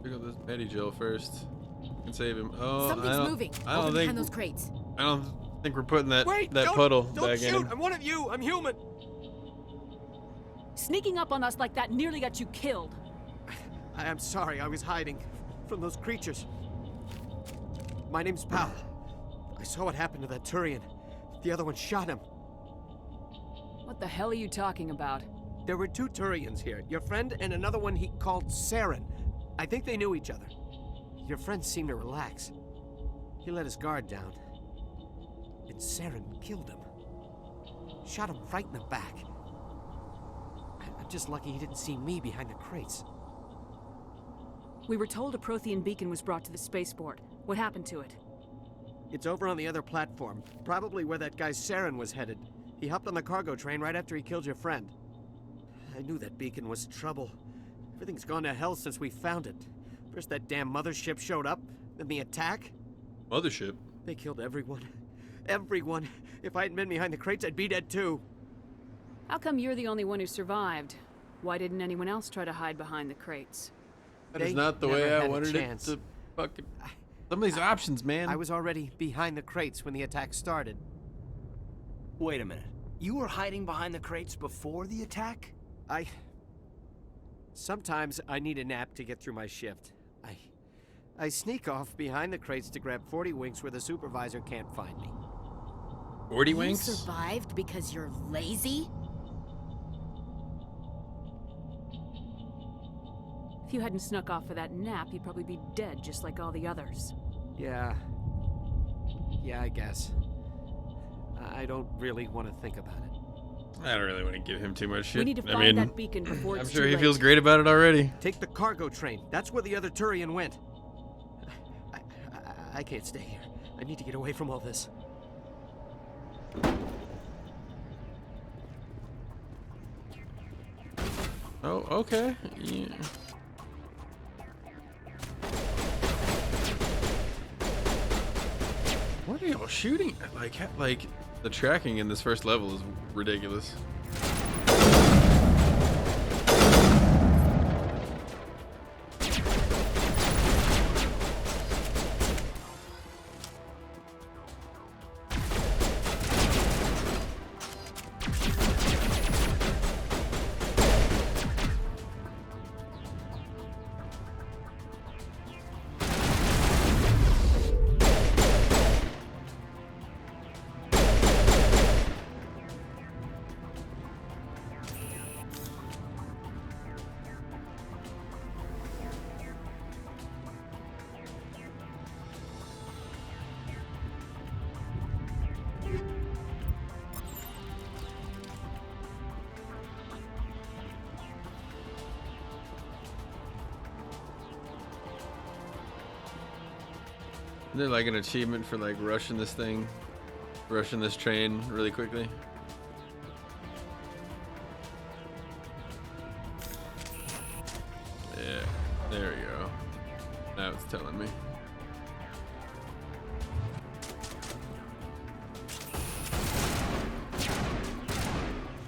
Pick up this Betty Jill first. Can save him. Oh, Something's moving. I don't Over think behind those crates. I don't think we're putting that Wait, that don't puddle don't back shoot. in him. I'm one of you. I'm human. Sneaking up on us like that nearly got you killed. I am sorry. I was hiding from those creatures. My name's Pal. I saw what happened to that Turian. The other one shot him. What the hell are you talking about? There were two Turians here. Your friend and another one he called Saren. I think they knew each other. Your friend seemed to relax. He let his guard down. And Saren killed him. Shot him right in the back. I'm just lucky he didn't see me behind the crates. We were told a Prothean beacon was brought to the spaceport. What happened to it? It's over on the other platform, probably where that guy Saren was headed. He hopped on the cargo train right after he killed your friend. I knew that beacon was trouble. Everything's gone to hell since we found it. First that damn mothership showed up, then the attack. Mothership? They killed everyone. Everyone. If I hadn't been behind the crates, I'd be dead too. How come you're the only one who survived? Why didn't anyone else try to hide behind the crates? That is not the way I wanted it to fucking... Some of these options, man. I was already behind the crates when the attack started. Wait a minute. You were hiding behind the crates before the attack? Sometimes I need a nap to get through my shift. I sneak off behind the crates to grab 40 winks where the supervisor can't find me. 40 You winks? survived because you're lazy? If you hadn't snuck off for that nap, you'd probably be dead just like all the others. Yeah. Yeah, I guess. I don't really want to think about it. I don't really want to give him too much shit. We need to I find mean, that beacon before I'm it's sure too he late. feels great about it already. Take the cargo train. That's where the other Turian went. I can't stay here. I need to get away from all this. Oh, okay. Yeah. What are y'all shooting at? Like, the tracking in this first level is ridiculous. Is there like an achievement for like rushing this train really quickly? Yeah, there we go. Now it's telling me.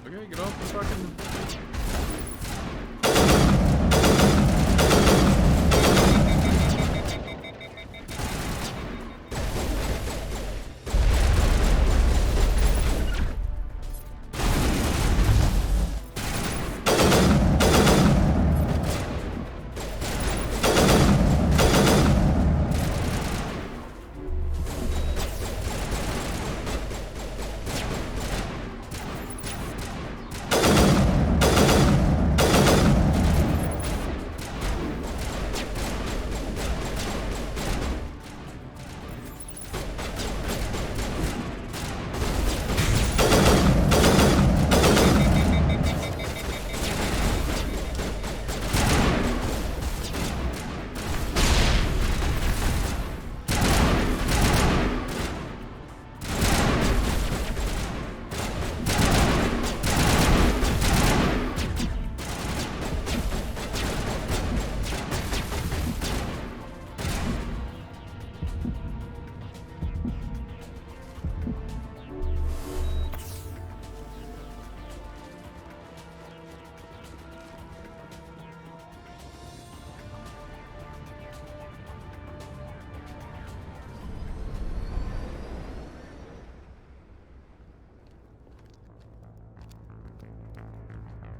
Okay, get off the fucking...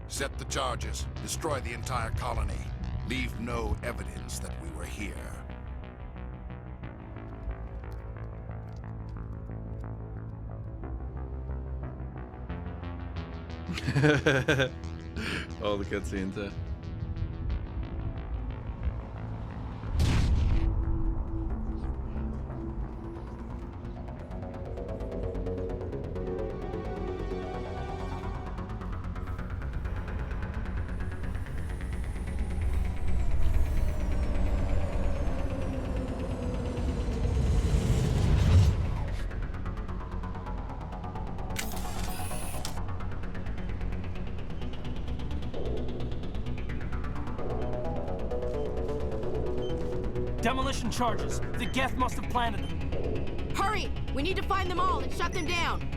Set the charges. Destroy the entire colony. Leave no evidence that we were here. All the cutscenes, huh? Demolition charges. The Geth must have planted them. Hurry! We need to find them all and shut them down.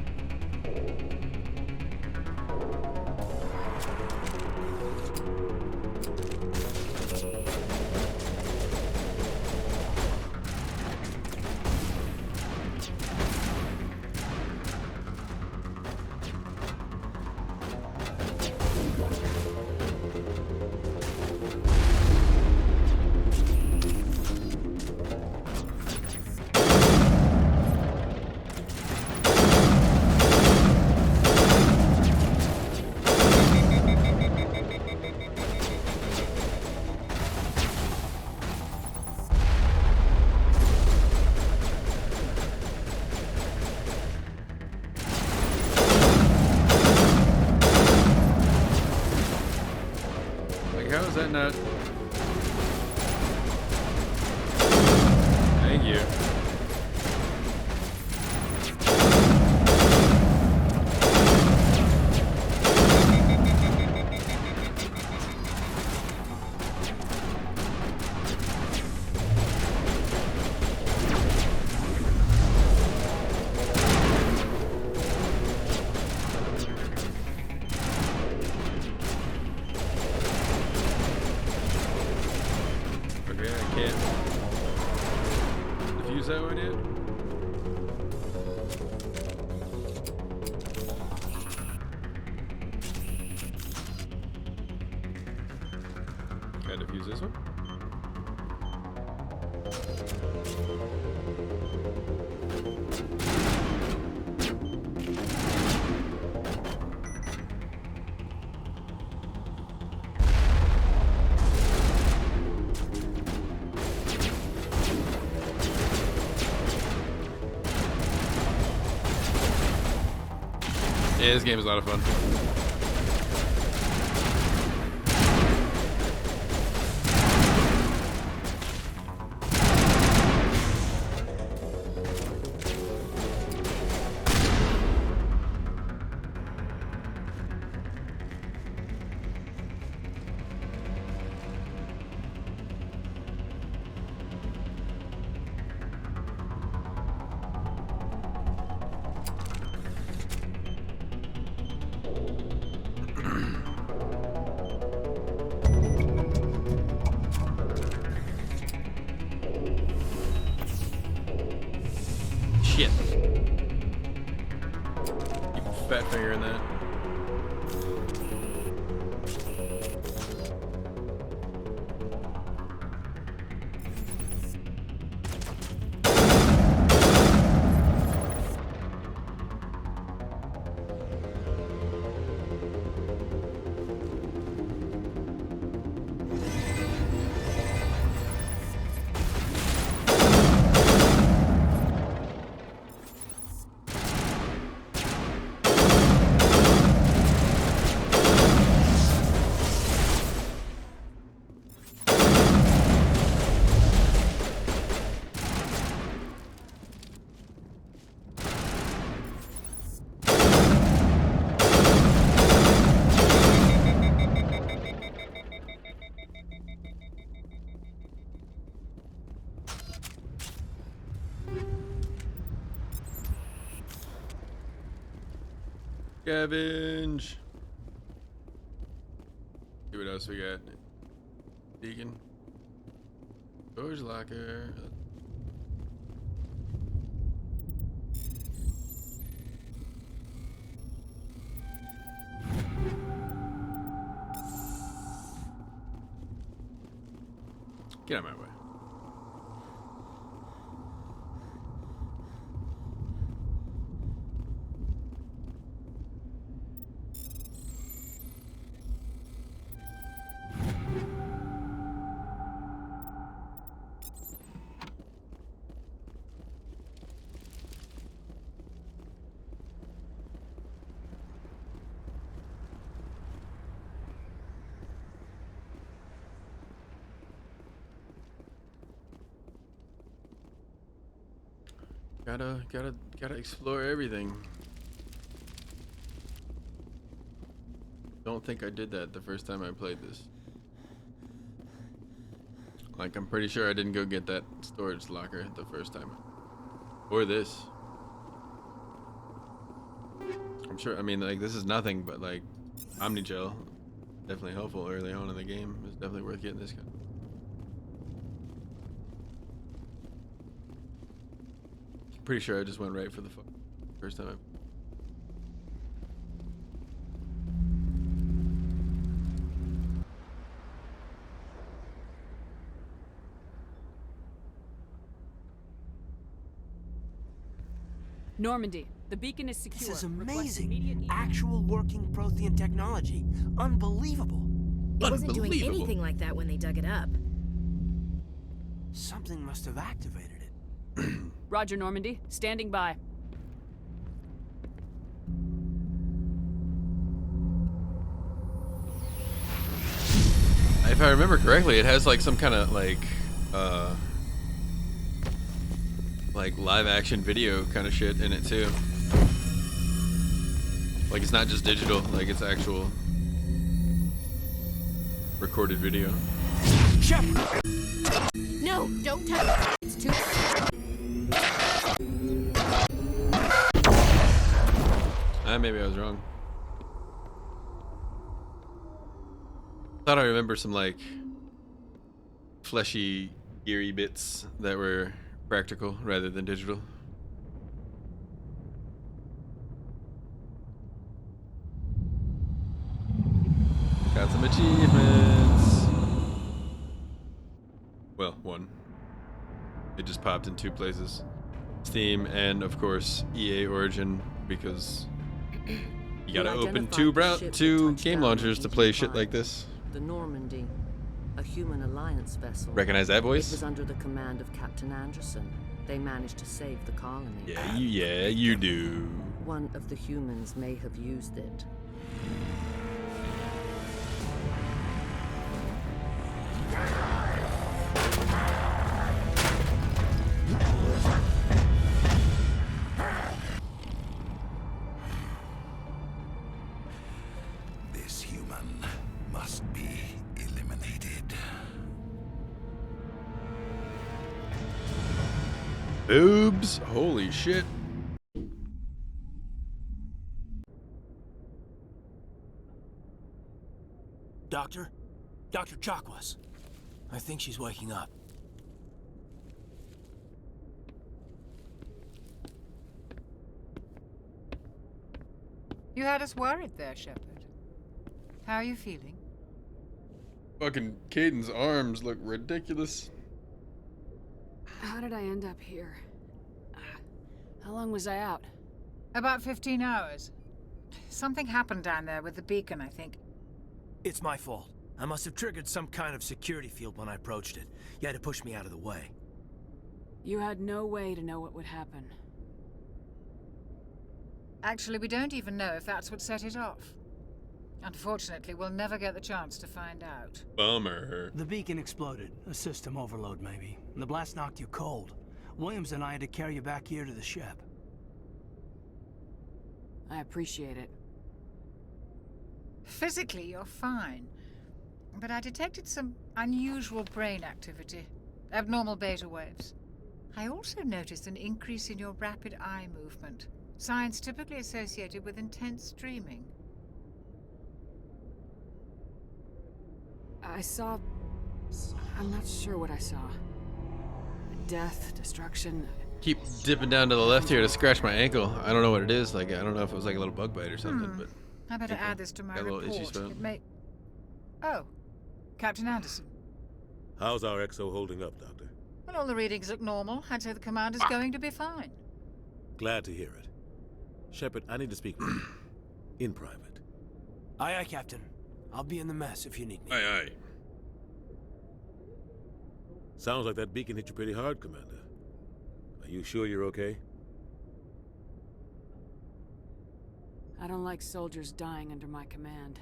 use that one yet? Can I defuse this one? Yeah, this game is a lot of fun. Shit. Keep a fat finger in that. Scavenge. See what else we got. Deacon. Storage locker. Get out of my way. Gotta explore everything. Don't think I did that the first time I played this. Like, I'm pretty sure I didn't go get that storage locker the first time. Or this. I'm sure, I mean, like, this is nothing, but like, Omnigel, definitely helpful early on in the game. It's definitely worth getting this guy. Pretty sure I just went right for the first time. Normandy, the beacon is secure. This is Request amazing. immediate- Actual working Prothean technology. Unbelievable. It wasn't doing anything like that when they dug it up. Something must have activated it. Roger, Normandy. Standing by. If I remember correctly, it has like some kind of like live action video kind of shit in it too. Like, it's not just digital, like it's actual recorded video. No, don't touch it. It's too... Maybe I was wrong. Thought I remember some like fleshy, geary bits that were practical rather than digital. Got some achievements. Well, one. It just popped in 2 places. Steam and, of course, EA Origin, because you gotta open two game launchers to play shit like this. The Normandy, a human alliance vessel. Recognize that voice? It was under the command of Captain Anderson. They managed to save the colony. Yeah, you do. One of the humans may have used it. This human must be eliminated. Boobs. Holy shit. Doctor? Dr. Chakwas. I think she's waking up. You had us worried there, Shepard. How are you feeling? Fucking Caden's arms look ridiculous. How did I end up here? How long was I out? About 15 hours. Something happened down there with the beacon, I think. It's my fault. I must have triggered some kind of security field when I approached it. You had to push me out of the way. You had no way to know what would happen. Actually, we don't even know if that's what set it off. Unfortunately, we'll never get the chance to find out. Bummer. The beacon exploded. A system overload, maybe. And the blast knocked you cold. Williams and I had to carry you back here to the ship. I appreciate it. Physically, you're fine. But I detected some unusual brain activity. Abnormal beta waves. I also noticed an increase in your rapid eye movement. Signs typically associated with intense dreaming. I saw... I'm not sure what I saw. Death, destruction... Keep dipping down to the left here to scratch my ankle. I don't know what it is. Like, I don't know if it was like a little bug bite or something, but... I better add this to my got a little itchy report. spot. It may... Oh. Captain Anderson. How's our exo holding up, Doctor? Well, all the readings look normal. I'd say the commander's going to be fine. Glad to hear it. Shepard, I need to speak with you. In private. Aye, aye, Captain. I'll be in the mess if you need me. Aye, aye. Sounds like that beacon hit you pretty hard, Commander. Are you sure you're okay? I don't like soldiers dying under my command.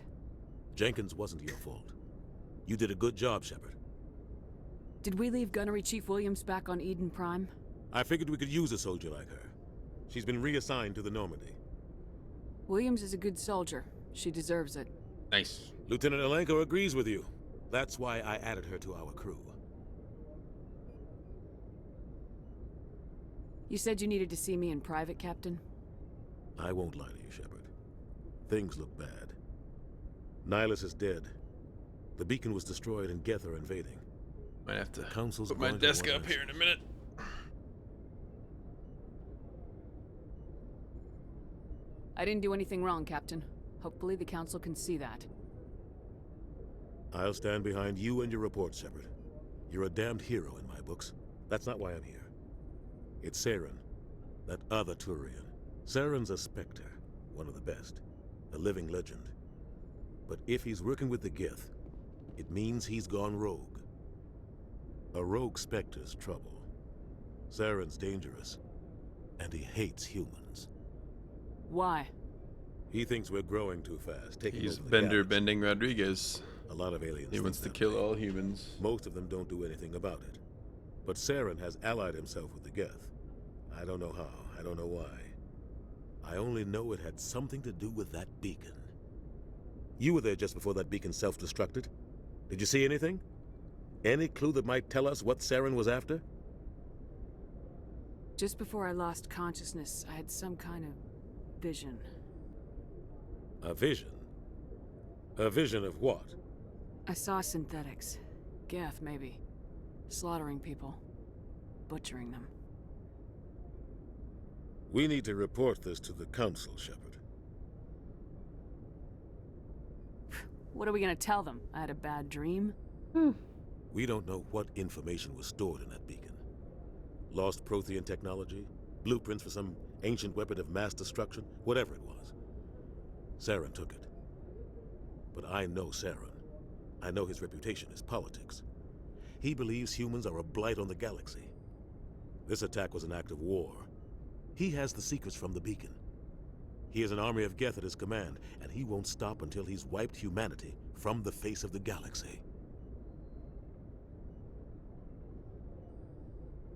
Jenkins wasn't your fault. You did a good job, Shepard. Did we leave Gunnery Chief Williams back on Eden Prime? I figured we could use a soldier like her. She's been reassigned to the Normandy. Williams is a good soldier. She deserves it. Nice. Lieutenant Alenko agrees with you. That's why I added her to our crew. You said you needed to see me in private, Captain? I won't lie to you, Shepard. Things look bad. Nihilus is dead. The beacon was destroyed and Geth are invading. Might have to Council's put my going to desk want up us. here in a minute. I didn't do anything wrong, Captain. Hopefully the Council can see that. I'll stand behind you and your report, Shepard. You're a damned hero in my books. That's not why I'm here. It's Saren, that other Turian. Saren's a Spectre, one of the best, a living legend. But if he's working with the Geth, it means he's gone rogue. A rogue Spectre's trouble. Saren's dangerous, and he hates humans. Why? He thinks we're growing too fast, taking He's over the Bender galaxy. Bending Rodriguez. A lot of aliens He think wants to that kill way. all humans. Most of them don't do anything about it. But Saren has allied himself with the Geth. I don't know how, I don't know why. I only know it had something to do with that beacon. You were there just before that beacon self-destructed. Did you see anything? Any clue that might tell us what Saren was after? Just before I lost consciousness, I had some kind of vision. A vision? A vision of what? I saw synthetics. Geth, maybe. Slaughtering people. butchering them. We need to report this to the Council, Shepard. What are we gonna tell them? I had a bad dream? We don't know what information was stored in that beacon. Lost Prothean technology, blueprints for some ancient weapon of mass destruction, whatever it was. Saren took it. But I know Saren. I know his reputation is politics. He believes humans are a blight on the galaxy. This attack was an act of war. He has the secrets from the beacon. He has an army of Geth at his command, and he won't stop until he's wiped humanity from the face of the galaxy.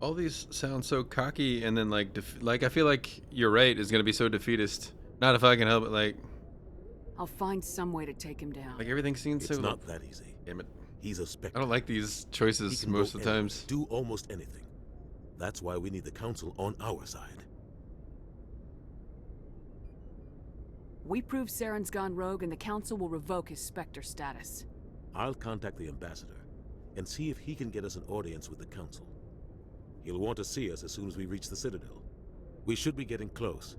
All these sound so cocky, and then like I feel like you're right is gonna be so defeatist. Not if I can help it. Like I'll find some way to take him down. everything seems so. It's not that easy. Damn it. He's a Spectre. I don't like these choices He can most go of the anywhere, times. do almost anything. That's why we need the Council on our side. We prove Saren's gone rogue and the Council will revoke his Spectre status. I'll contact the Ambassador and see if he can get us an audience with the Council. He'll want to see us as soon as we reach the Citadel. We should be getting close.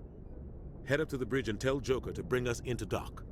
Head up to the bridge and tell Joker to bring us into dock.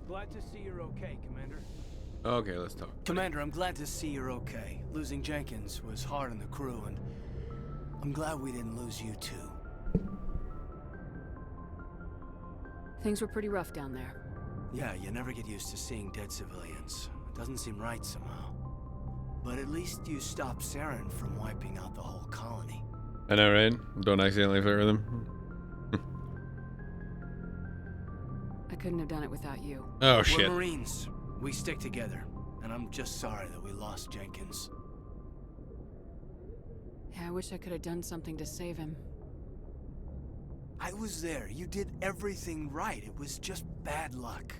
Glad to see you're okay, Commander. Okay, let's talk. Commander, I'm glad to see you're okay. Losing Jenkins was hard on the crew, and I'm glad we didn't lose you too. Things were pretty rough down there. Yeah, you never get used to seeing dead civilians. It doesn't seem right somehow. But at least you stopped Saren from wiping out the whole colony. I know, right? Don't accidentally flirt with him. I couldn't have done it without you. Oh, shit. We're Marines. We stick together. And I'm just sorry that we lost Jenkins. Yeah, I wish I could have done something to save him. I was there. You did everything right. It was just bad luck.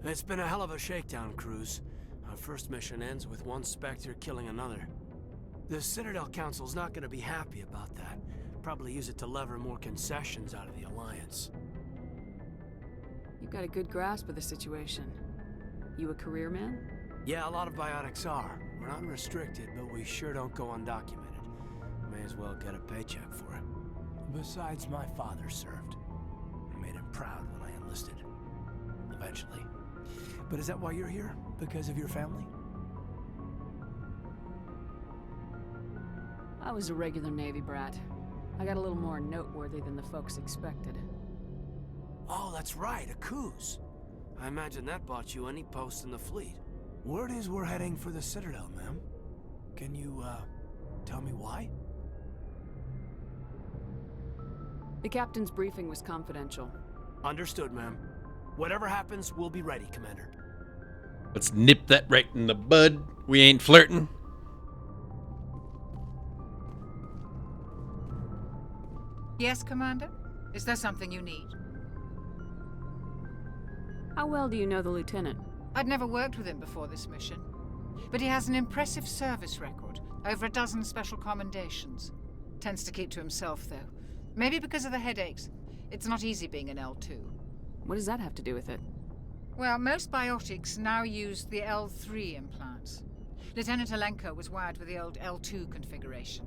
It's been a hell of a shakedown, Cruz. Our first mission ends with one Spectre killing another. The Citadel Council's not gonna be happy about that. Probably use it to lever more concessions out of the Alliance. You've got a good grasp of the situation. You a career man? Yeah, a lot of biotics are. We're not restricted, but we sure don't go undocumented. May as well get a paycheck for it. Besides, my father served. I made him proud when I enlisted. Eventually. But is that why you're here? Because of your family? I was a regular Navy brat. I got a little more noteworthy than the folks expected. Oh, that's right, a cruise. I imagine that bought you any post in the fleet. Word is we're heading for the Citadel, ma'am. Can you, tell me why? The captain's briefing was confidential. Understood, ma'am. Whatever happens, we'll be ready, Commander. Let's nip that right in the bud. We ain't flirting. Yes, Commander? Is there something you need? How well do you know the lieutenant? I'd never worked with him before this mission. But he has an impressive service record. Over a dozen special commendations. Tends to keep to himself, though. Maybe because of the headaches. It's not easy being an L2. What does that have to do with it? Well, most biotics now use the L3 implants. Lieutenant Alenko was wired with the old L2 configuration.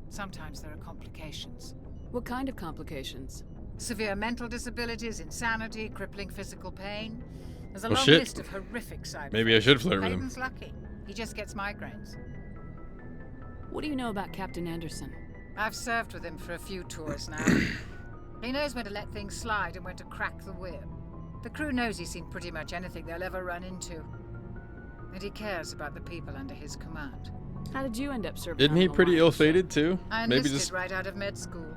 Sometimes there are complications. What kind of complications? Severe mental disabilities, insanity, crippling physical pain. There's a Oh, long shit. list of horrific side effects. Maybe I should flirt with him. Hayden's lucky. He just gets migraines. What do you know about Captain Anderson? I've served with him for a few tours now. He knows when to let things slide and when to crack the whip. The crew knows he's seen pretty much anything they'll ever run into. and he cares about the people under his command. How did you end up serving? Isn't he pretty ill-fated too? I Maybe enlisted just right out of med school.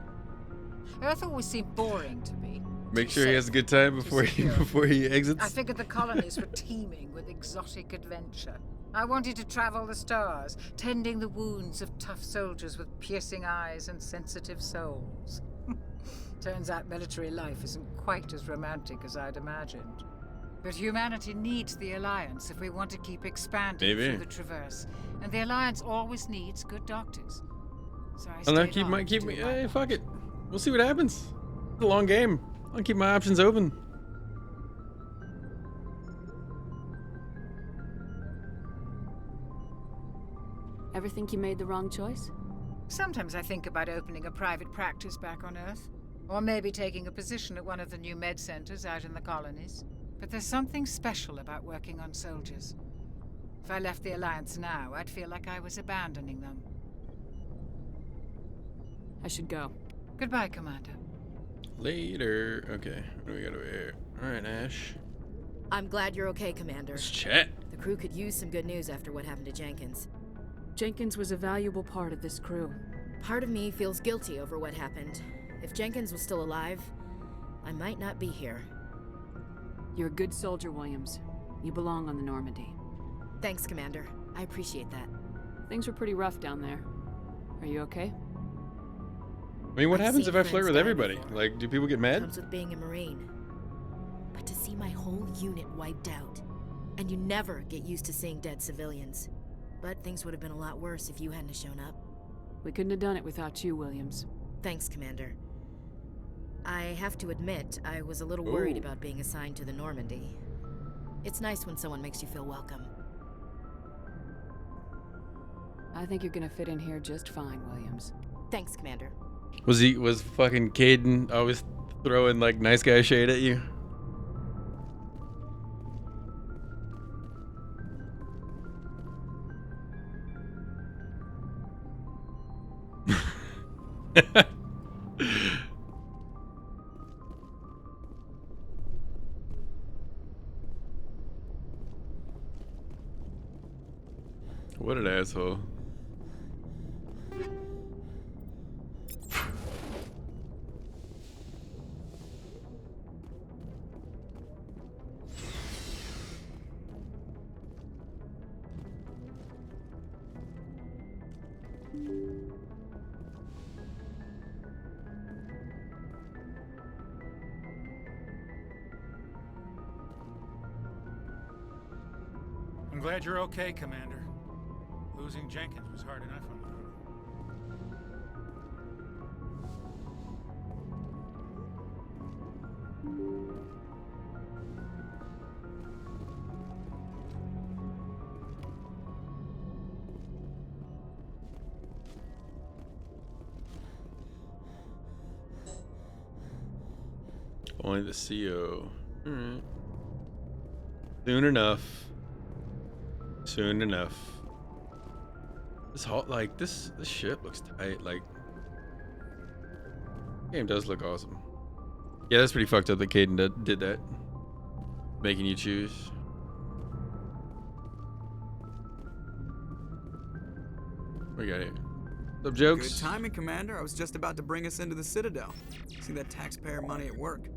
Earth always seemed boring to me. make sure he has a good time before he exits. I figured the colonies were teeming with exotic adventure. I wanted to travel the stars, tending the wounds of tough soldiers with piercing eyes and sensitive souls. Turns out military life isn't quite as romantic as I'd imagined. But humanity needs the Alliance if we want to keep expanding Maybe. through the Traverse. And the Alliance always needs good doctors. So I I don't know, stayed on to keep do me. my Hey, fuck it. We'll see what happens. It's a long game. I'll keep my options open. Ever think you made the wrong choice? Sometimes I think about opening a private practice back on Earth. Or maybe taking a position at one of the new med centers out in the colonies. But there's something special about working on soldiers. If I left the Alliance now, I'd feel like I was abandoning them. I should go. Goodbye, Commander. Later. Okay, what do we got over here? Alright, Ash. I'm glad you're okay, Commander. Let's chat. The crew could use some good news after what happened to Jenkins. Jenkins was a valuable part of this crew. Part of me feels guilty over what happened. If Jenkins was still alive, I might not be here. You're a good soldier, Williams. You belong on the Normandy. Thanks, Commander. I appreciate that. Things were pretty rough down there. Are you okay? I mean, what I've happens seen if I flirt friends with die everybody? before. Like, do people get mad? Comes with being a Marine. But to see my whole unit wiped out, and you never get used to seeing dead civilians. But things would have been a lot worse if you hadn't shown up. We couldn't have done it without you, Williams. Thanks, Commander. I have to admit, I was a little worried Ooh. about being assigned to the Normandy. It's nice when someone makes you feel welcome. I think you're gonna fit in here just fine, Williams. Thanks, Commander. Was fucking Caden always throwing like nice guy shade at you? What an asshole. I'm glad you're okay, Commander. Losing Jenkins was hard enough on the crew. Only the CO. Alright. Soon enough. Soon enough. This whole, like, this ship looks tight. Like, game does look awesome. Yeah, that's pretty fucked up that Caden did that. Making you choose. What we got here? What's up, jokes? Good timing, Commander. I was just about to bring us into the Citadel. See that taxpayer money at work.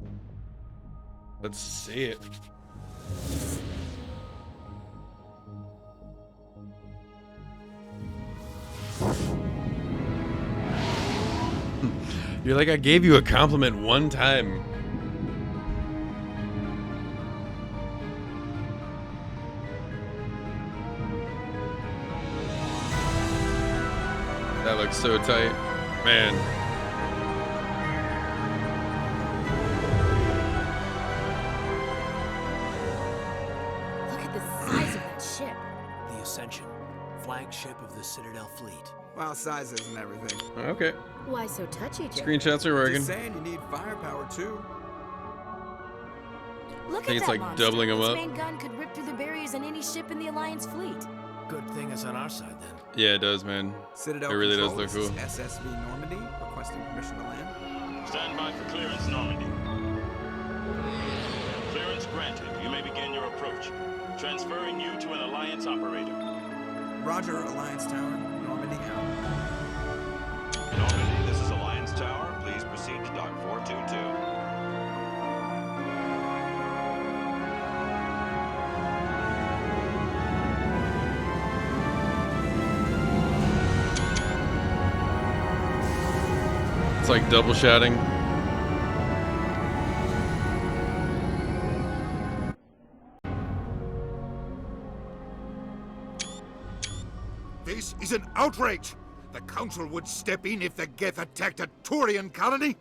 Let's see it. You're like, I gave you a compliment one time. That looks so tight. Man. Look at the size of that ship. The Ascension, flagship of the Citadel fleet. Well, size isn't everything. Okay. Why so touchy, Joe? Screenshots are working. Just saying, you need firepower too. Look I think at it's that like monster. doubling 'em Its up. main gun could rip through the barriers in any ship in the Alliance fleet. Good thing it's on our side then. Yeah, it does, man. Citadel It really does Control, look cool. this is SSV Normandy, requesting permission to land. Stand by for clearance, Normandy. Clearance granted. You may begin your approach. Transferring you to an Alliance operator. Roger, Alliance Tower. Normandy out. Normandy, this is Alliance Tower. Please proceed to Dock 422. It's like double shouting. This is an outrage! The Council would step in if the Geth attacked a Turian colony?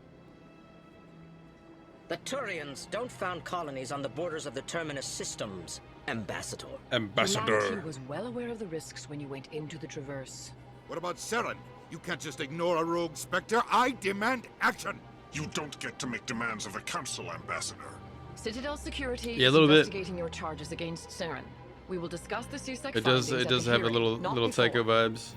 The Turians don't found colonies on the borders of the Terminus systems, Ambassador. Humanity was well aware of the risks when you went into the Traverse. What about Saren? You can't just ignore a rogue Spectre. I demand action! You don't get to make demands of the Council, Ambassador. Citadel Security Yeah, a is little bit. investigating your charges against Saren. We will discuss the CSEC It does. findings It at does the have a hearing, not little before. Tycho vibes.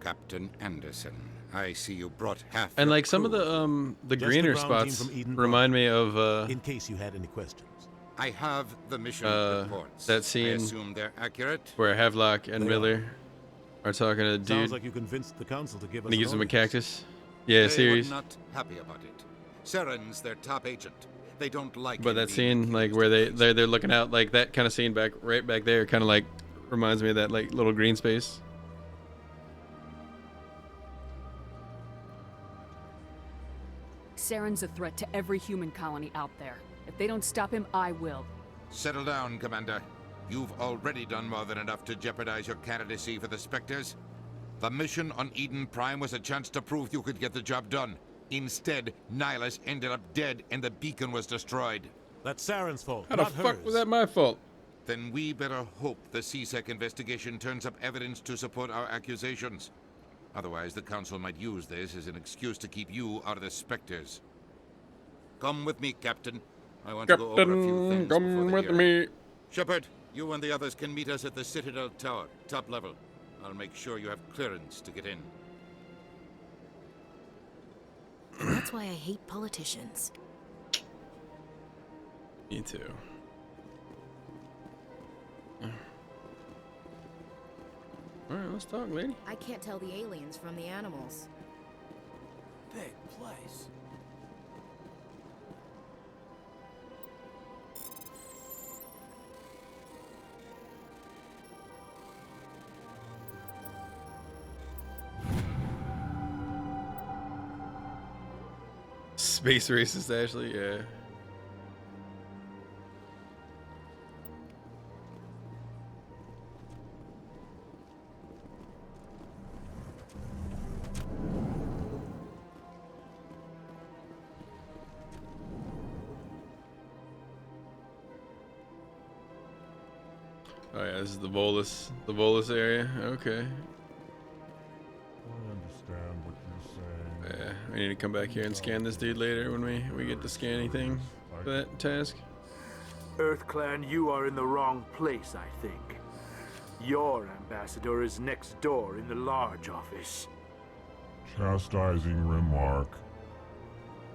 Captain Anderson, I see you brought half And your like some of crew. the Just greener the ground team spots from Eden remind me of in case you had any questions. I have the mission reports. that I scene assume they're accurate. where Havelock and They Miller are talking to a dude. Sounds like you convinced the Council to give us and he gives an him a audience. cactus. Yeah, They series. were not happy about it. Saren's their top agent. They don't like But him that being scene, like where they're looking out, like that kind of scene right back there, kind of like reminds me of that like little green space. Saren's a threat to every human colony out there. If they don't stop him, I will. Settle down, Commander. You've already done more than enough to jeopardize your candidacy for the Spectres. The mission on Eden Prime was a chance to prove you could get the job done. Instead, Nihilus ended up dead and the beacon was destroyed. That's Saren's fault, How the not fuck hers. was that my fault? Then we better hope the CSEC investigation turns up evidence to support our accusations. Otherwise, the Council might use this as an excuse to keep you out of the Spectres. Come with me, Captain. I want to go over a few things come before the with hearing. me. Shepard, you and the others can meet us at the Citadel Tower, top level. I'll make sure you have clearance to get in. That's why I hate politicians. Me too. All right, let's talk, lady. I can't tell the aliens from the animals. Big place. Space racist, Ashley. Yeah. Oh yeah, this is the Volus area. Okay. I understand what you're saying. Yeah, we need to come back here and scan this dude later when we get the scanning thing for that task. EarthClan, you are in the wrong place, I think. Your ambassador is next door in the large office. Chastising remark.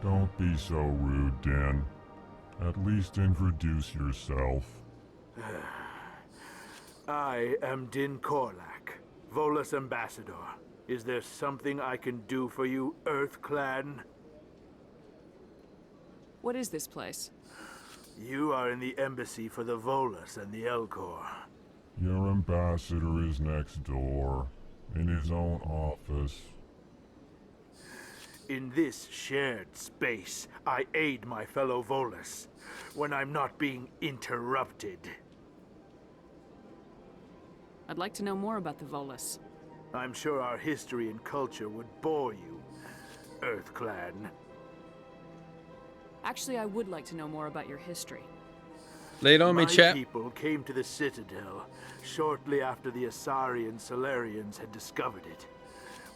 Don't be so rude, Dan. At least introduce yourself. I am Din Korlak, Volus ambassador. Is there something I can do for you, EarthClan? What is this place? You are in the embassy for the Volus and the Elcor. Your ambassador is next door, in his own office. In this shared space, I aid my fellow Volus when I'm not being interrupted. I'd like to know more about the Volus. I'm sure our history and culture would bore you, EarthClan. Actually, I would like to know more about your history. Lay it on me, chap. My people came to the Citadel shortly after the Asari Solarians had discovered it.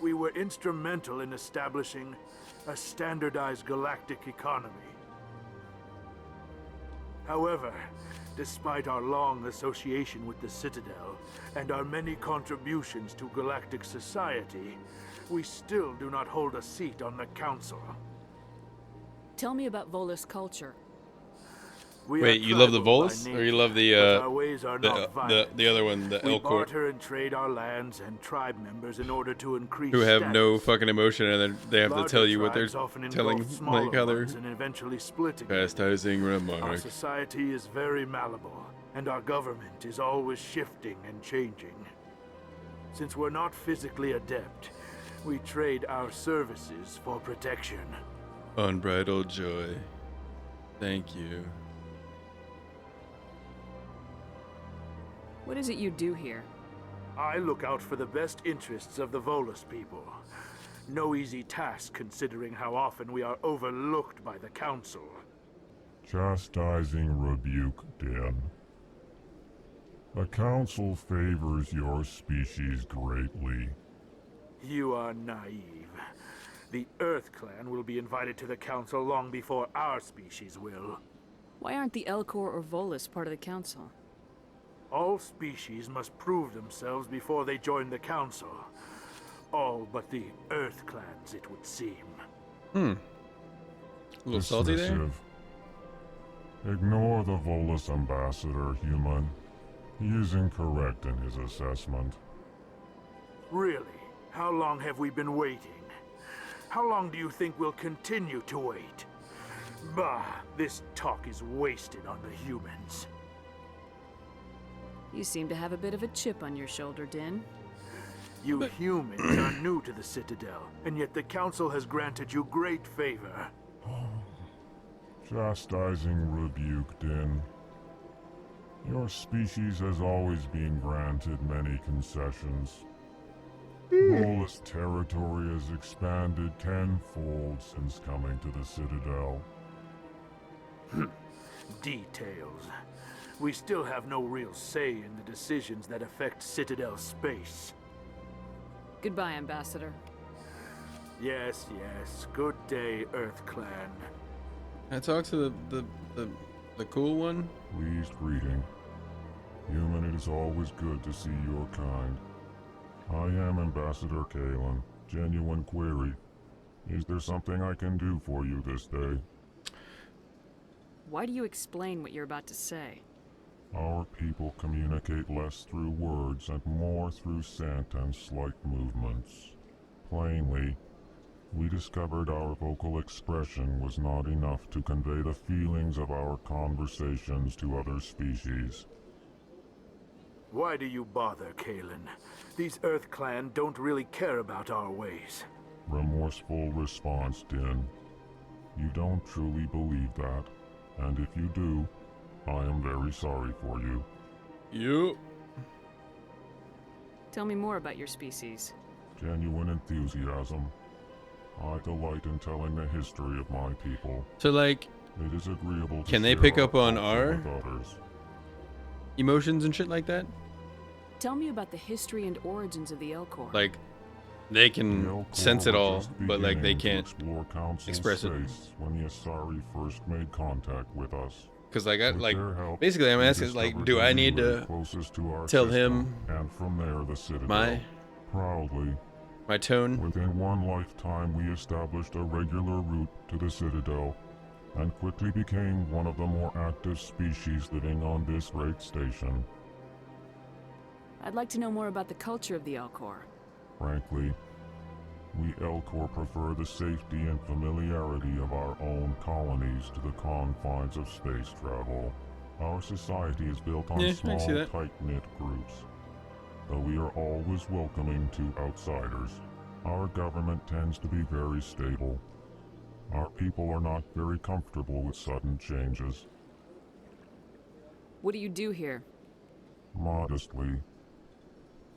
We were instrumental in establishing a standardized galactic economy. However, despite our long association with the Citadel and our many contributions to galactic society, we still do not hold a seat on the Council. Tell me about Volus culture. Wait, you love the Volus, or you love the our ways are not the other one, the We Elcor, barter and trade our lands and tribe members in order to increase who have no status. fucking emotion, and then they have to tell you what they're Tribes often telling, engulf smaller like how they're ones and eventually split again. chastising Our remark. society is very malleable, and our government is always shifting and changing. Since we're not physically adept, we trade our services for protection. Unbridled joy. Thank you. What is it you do here? I look out for the best interests of the Volus people. No easy task considering how often we are overlooked by the Council. Chastising rebuke, Din. The Council favors your species greatly. You are naive. The Earth Clan will be invited to the Council long before our species will. Why aren't the Elcor or Volus part of the Council? All species must prove themselves before they join the Council. All but the Earth Clans, it would seem. A little salty there? Dismissive. Ignore the Volus ambassador, human. He is incorrect in his assessment. Really? How long have we been waiting? How long do you think we'll continue to wait? Bah, this talk is wasted on the humans. You seem to have a bit of a chip on your shoulder, Din. You humans are new to the Citadel, and yet the Council has granted you great favor. Chastising rebuke, Din. Your species has always been granted many concessions. Volus territory has expanded tenfold since coming to the Citadel. Details. We still have no real say in the decisions that affect Citadel space. Goodbye, Ambassador. Yes, yes. Good day, Earth Clan. Can I talk to the cool one? Pleased greeting. Human, it is always good to see your kind. I am Ambassador Kalen. Genuine query. Is there something I can do for you this day? Why do you explain what you're about to say? Our people communicate less through words and more through scent and slight movements. Plainly, we discovered our vocal expression was not enough to convey the feelings of our conversations to other species. Why do you bother, Kalen? These Earth Clan don't really care about our ways. Remorseful response, Din. You don't truly believe that, and if you do, I am very sorry for you. You. Tell me more about your species. Genuine enthusiasm. I delight in telling the history of my people. So, like, it is agreeable to can they share pick our up on culture our with others. emotions and shit like that? Tell me about the history and origins of the Elcor. Like, they can The sense it Elcor were all, just but like they beginning to can't explore Council express it. space when the Asari first made contact with us. Because like I With like their help, basically I'm we asking like, discovered do the I need relay to closest to our tell system, him and from there the Citadel. my Proudly, my tone? within one lifetime we established a regular route to the Citadel, and quickly became one of the more active species living on this great station. I'd like to know more about the culture of the Elcor. Frankly, we Elcor prefer the safety and familiarity of our own colonies to the confines of space travel. Our society is built on Yeah, I can small, see that. tight-knit groups. Though we are always welcoming to outsiders, our government tends to be very stable. Our people are not very comfortable with sudden changes. What do you do here? Modestly,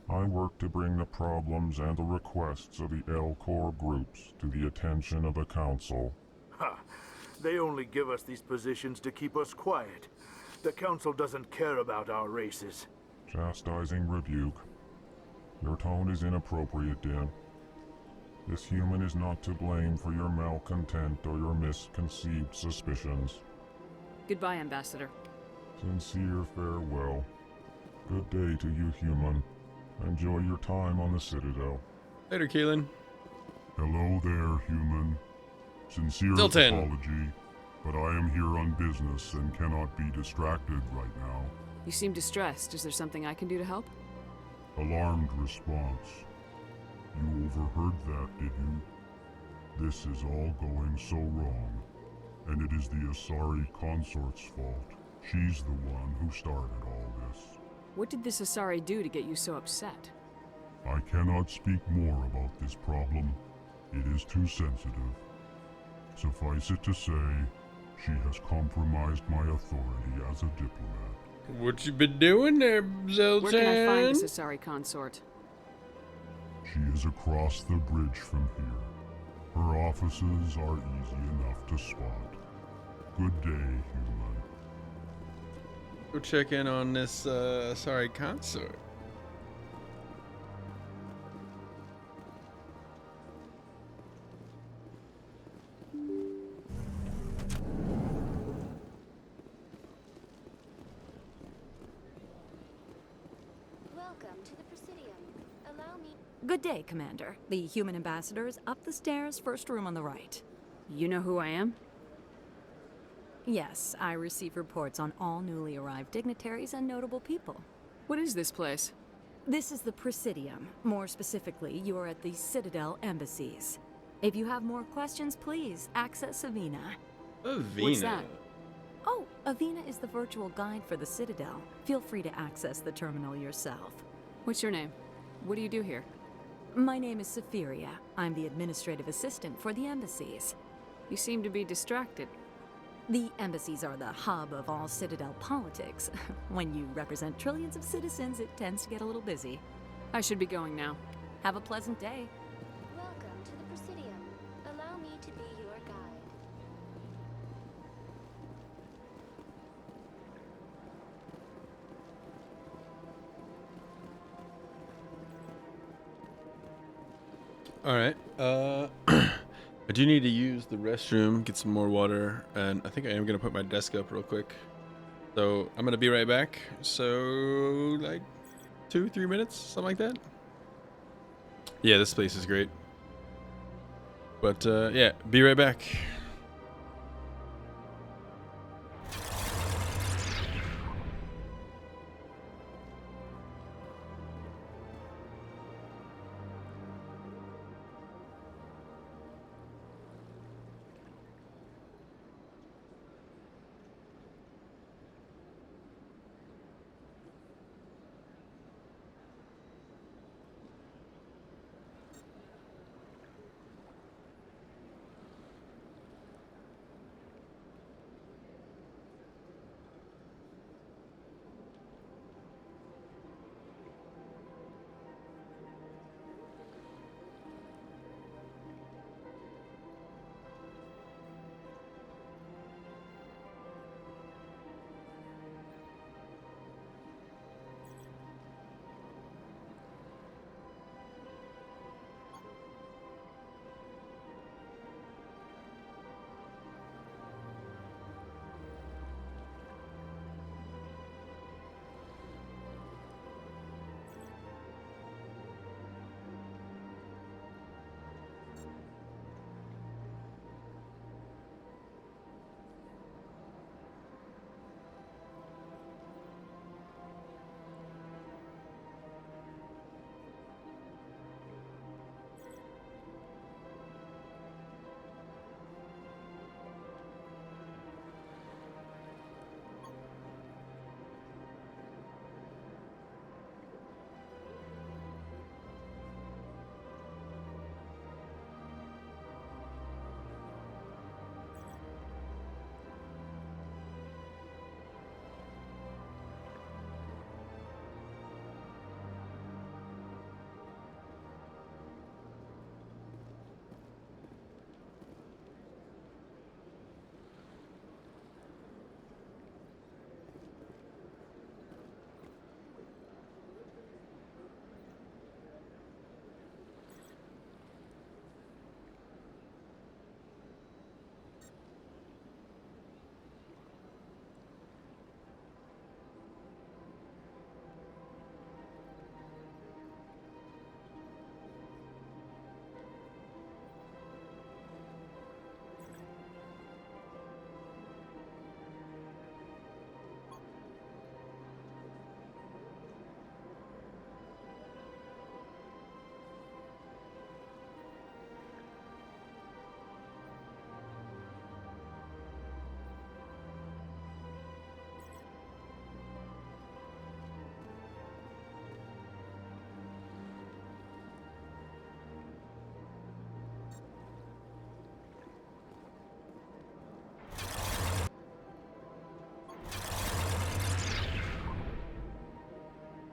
I work to bring the problems and the requests of the Elcor groups to the attention of the Council. Ha! They only give us these positions to keep us quiet. The Council doesn't care about our races. Chastising rebuke. Your tone is inappropriate, Din. This human is not to blame for your malcontent or your misconceived suspicions. Goodbye, Ambassador. Sincere farewell. Good day to you, human. Enjoy your time on the Citadel. Later, Keelan. Hello there, human. Sincere Zilton. apology. but I am here on business and cannot be distracted right now. You seem distressed. Is there something I can do to help? Alarmed response. You overheard that, did you? This is all going so wrong, and it is the Asari consort's fault. She's the one who started all this. What did this Asari do to get you so upset? I cannot speak more about this problem. It is too sensitive. Suffice it to say, she has compromised my authority as a diplomat. What you been doing there, Zoltan? Where can I find this Asari consort? She is across the bridge from here. Her offices are easy enough to spot. Good day, human. Go check in on this Asari consort. Welcome to the Presidium. Allow me. Good day, Commander. The human ambassador is up the stairs, first room on the right. You know who I am? Yes, I receive reports on all newly arrived dignitaries and notable people. What is this place? This is the Presidium. More specifically, you are at the Citadel embassies. If you have more questions, please access Avina. Avina? What's that? Oh, Avina is the virtual guide for the Citadel. Feel free to access the terminal yourself. What's your name? What do you do here? My name is Safiria. I'm the administrative assistant for the embassies. You seem to be distracted. The embassies are the hub of all Citadel politics. When you represent trillions of citizens, it tends to get a little busy. I should be going now. Have a pleasant day. Welcome to the Presidium. Allow me to be your guide. All right. I do need to use the restroom, get some more water, and I think I am gonna put my desk up real quick. So I'm gonna be right back. So like 2-3 minutes, something like that. Yeah, this place is great. But yeah, be right back.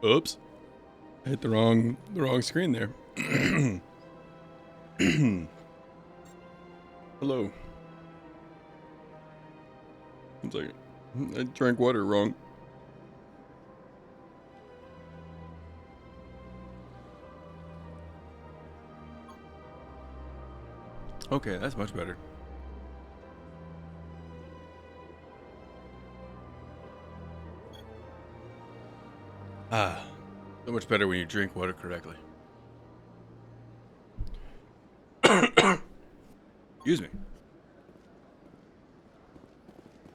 Oops. I hit the wrong screen there. Hello. One second. I drank water wrong. Okay, that's much better. Ah, so much better when you drink water correctly. Excuse me.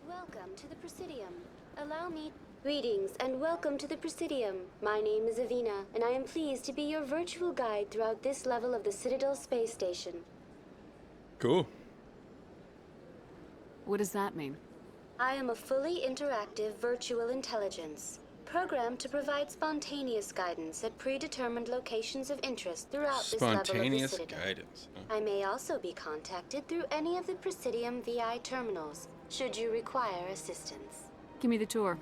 Welcome to the Presidium. Allow me... Greetings and welcome to the Presidium. My name is Avina, and I am pleased to be your virtual guide throughout this level of the Citadel space station. Cool. What does that mean? I am a fully interactive virtual intelligence, programmed to provide spontaneous guidance at predetermined locations of interest throughout this level of the Spontaneous Citadel. guidance. I may also be contacted through any of the Presidium VI terminals, should you require assistance. Give me the tour.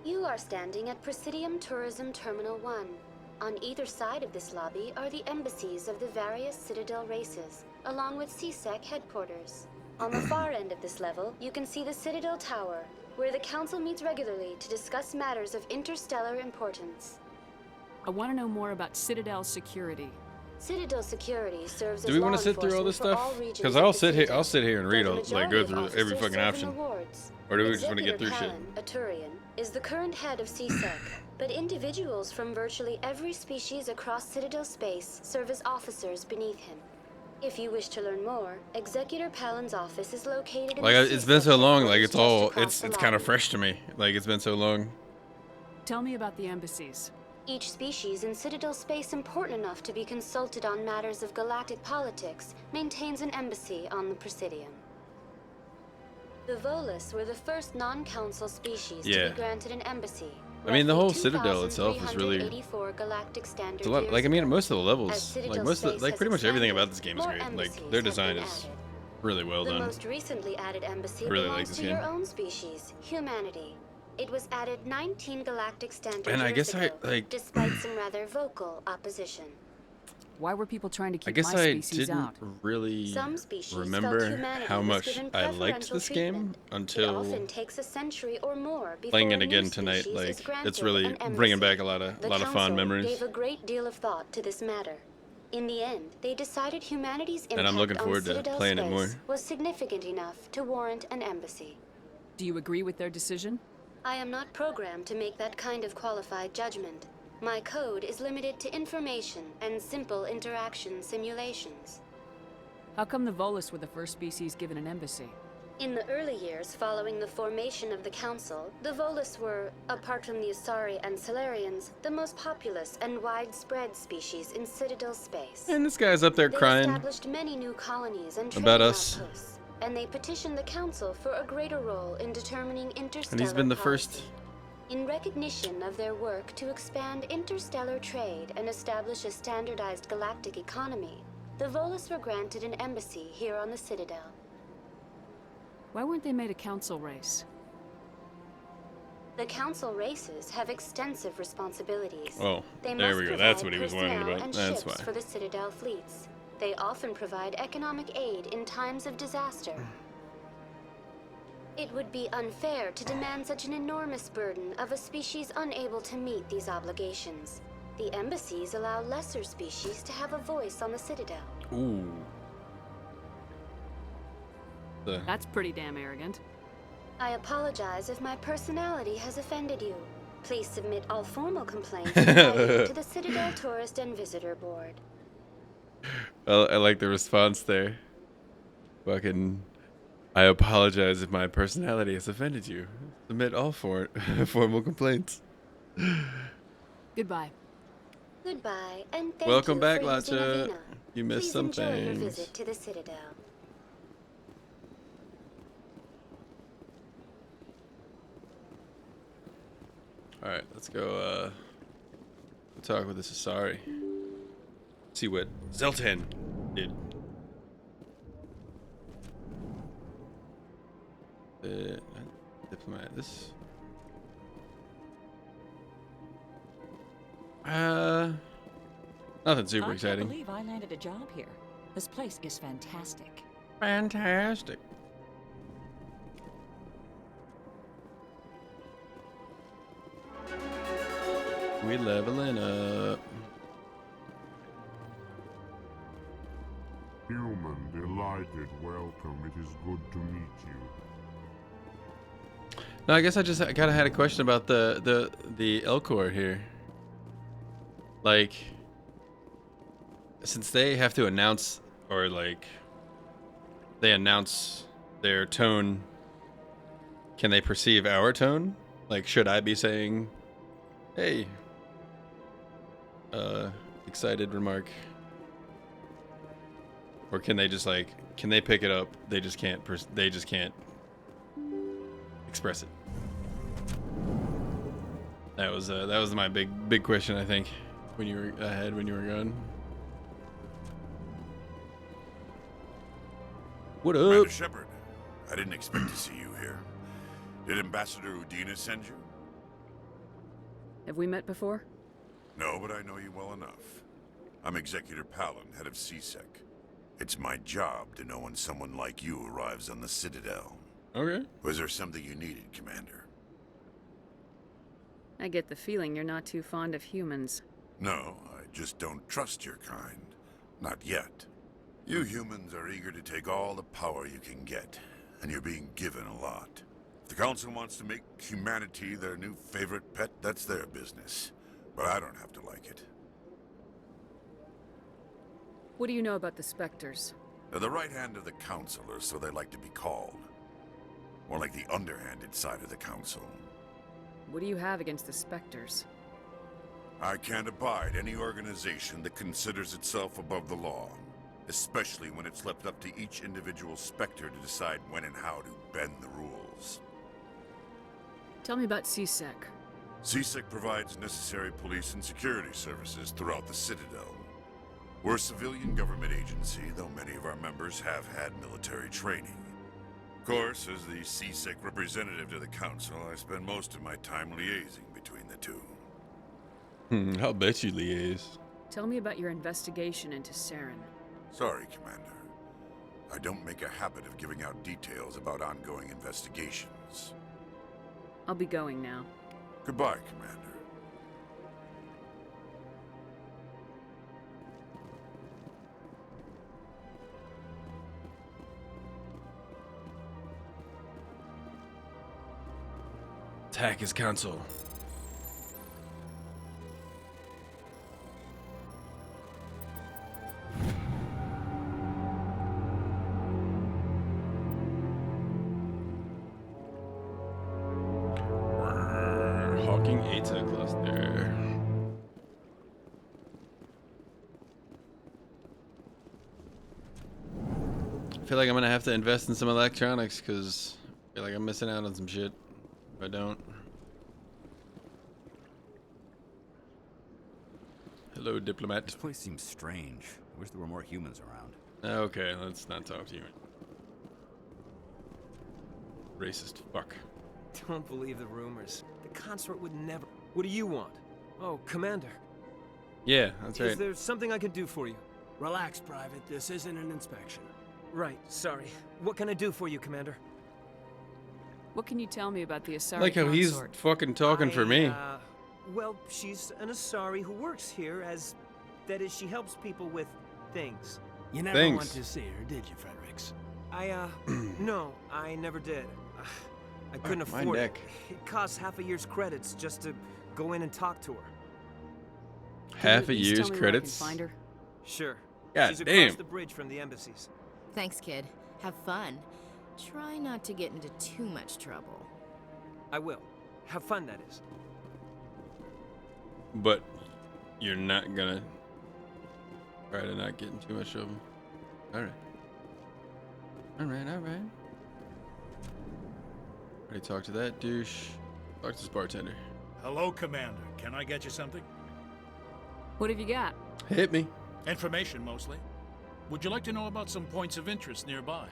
You are standing at Presidium Tourism Terminal 1. On either side of this lobby are the embassies of the various Citadel races, along with CSEC headquarters. On the far end of this level, you can see the Citadel Tower, where the Council meets regularly to discuss matters of interstellar importance. I want to know more about Citadel security. Citadel security serves Do as we law want to sit through all this enforcement for stuff? all regions Because of I'll the sit here. Citadel. I'll sit here and read, The like, go majority through of every officers fucking serve in option. the wards. Or do we just want to get Executor through shit? Palin, Aturian, is the current head of CSEC, but individuals from virtually every species across Citadel space serve as officers beneath him. If you wish to learn more, Executor Palin's office is located in Like, the it's been CSEC so long. Like, headquarters it's just all. across It's the kind of lobby. fresh to me. Like, it's been so long. Tell me about the embassies. Each species in Citadel space important enough to be consulted on matters of galactic politics maintains an embassy on the Presidium. The Volus were the first non-council species to Yeah. be granted an embassy. I mean, the whole roughly Citadel itself is really. 2,384 galactic standard It's a lot. years Like, I mean, ago. most of the As levels, Citadel like most of, space like has pretty much everything expanded, about this game is more great. Like, embassies their have design been is added. really well The done. most recently added embassy I really like belongs this to game. your own species, humanity. It was added 19 galactic standard And I years guess I, ago, like- despite some rather vocal opposition. Why were people trying to I keep guess my I species didn't out? really Some species felt remember humanity how was much given I liked preferential this game treatment. It until often takes a century or more before playing a it new again tonight. species Like, is granted it's really an bringing embassy. back a lot of The fond Council memories. gave a great deal of thought to this matter. In the end, they decided humanity's impact And I'm looking on forward to Citadel playing it space more. was significant enough to warrant an embassy. Do you agree with their decision? I am not programmed to make that kind of qualified judgment. My code is limited to information and simple interaction simulations. How come the Volus were the first species given an embassy? In the early years following the formation of the Council, the Volus were, apart from the Asari and Solarians, the most populous and widespread species in Citadel space. And this guy's up there They crying established many new colonies and about trading us. outposts, and they petitioned the Council for a greater role in determining interstellar And he's been the policy. first. In recognition of their work to expand interstellar trade and establish a standardized galactic economy, the Volus were granted an embassy here on the Citadel. Why weren't they made a council race? The Council races have extensive responsibilities. Oh, They there must we go. provide That's what he was whining personnel about. and That's ships why. for the Citadel fleets. They often provide economic aid in times of disaster. It would be unfair to demand such an enormous burden of a species unable to meet these obligations. The embassies allow lesser species to have a voice on the Citadel. Ooh. That's pretty damn arrogant. I apologize if my personality has offended you. Please submit all formal complaints to the Citadel Tourist and Visitor Board. I like the response there. Fucking. I apologize if my personality has offended you. Submit all formal complaints. Goodbye. Goodbye, and thank Welcome you back, for using Latcha. Avina. You missed Please some enjoy your things. visit to the Citadel. Alright, let's go talk with this Asari. See what Zeltan did. Diplomat, this. Nothing super I exciting. can't believe I landed a job here. This place is fantastic. Fantastic. We leveling up. Human, delighted, welcome. It is good to meet you. No, I guess I just kind of had a question about the Elcor here. Like, since they have to announce, or like, they announce their tone, can they perceive our tone? Like, should I be saying, hey, excited remark? Or can they just like, can they pick it up? They just can't, they just can't express it. That was my big question, I think, when you were when you were gone. What up? Commander Shepard, I didn't expect to see you here. Did Ambassador Udina send you? Have we met before? No, but I know you well enough. I'm Executor Palin, head of CSEC. It's my job to know when someone like you arrives on the Citadel. Okay. Was there something you needed, Commander? I get the feeling you're not too fond of humans. No, I just don't trust your kind. Not yet. You humans are eager to take all the power you can get, and you're being given a lot. If the Council wants to make humanity their new favorite pet, that's their business. But I don't have to like it. What do you know about the Spectres? They're the right hand of the Council, or so they like to be called. More like the underhanded side of the Council. What do you have against the Spectres? I can't abide any organization that considers itself above the law, especially when it's left up to each individual Spectre to decide when and how to bend the rules. Tell me about CSEC. CSEC provides necessary police and security services throughout the Citadel. We're a civilian government agency, though many of our members have had military training. Of course, as the CSEC representative to the Council, I spend most of my time liaising between the two. I'll bet you liaise. Tell me about your investigation into Saren. Sorry, Commander. I don't make a habit of giving out details about ongoing investigations. I'll be going now. Goodbye, Commander. Attack his council. Hawking Eta cluster. I feel like I'm gonna have to invest in some electronics because I feel like I'm missing out on some shit if I don't. Hello, diplomat. This place seems strange. I wish there were more humans around. Okay, let's not talk to you. Racist fuck. Don't believe the rumors. The consort would never... What do you want? Oh, Commander. Yeah, that's right. Is there something I can do for you? Relax, Private. This isn't an inspection. Right, sorry. What can I do for you, Commander? What can you tell me about the Asari I like how he's consort? fucking talking for me. Well, she's an Asari who works here as... That is, she helps people with things. You never went to see her, did you, Fredericks? No, I never did. I couldn't afford it. It costs half a year's credits just to go in and talk to her. Half a year's credits? Find her? Sure. God She's damn. across the bridge from the embassies. Thanks, kid. Have fun. Try not to get into too much trouble. I will. Have fun, that is. But you're not gonna try to not get in too much trouble. Alright. Alright. Already talked to that douche. Talk to this bartender. Hello, Commander. Can I get you something? What have you got? Hit me. Information, mostly. Would you like to know about some points of interest nearby?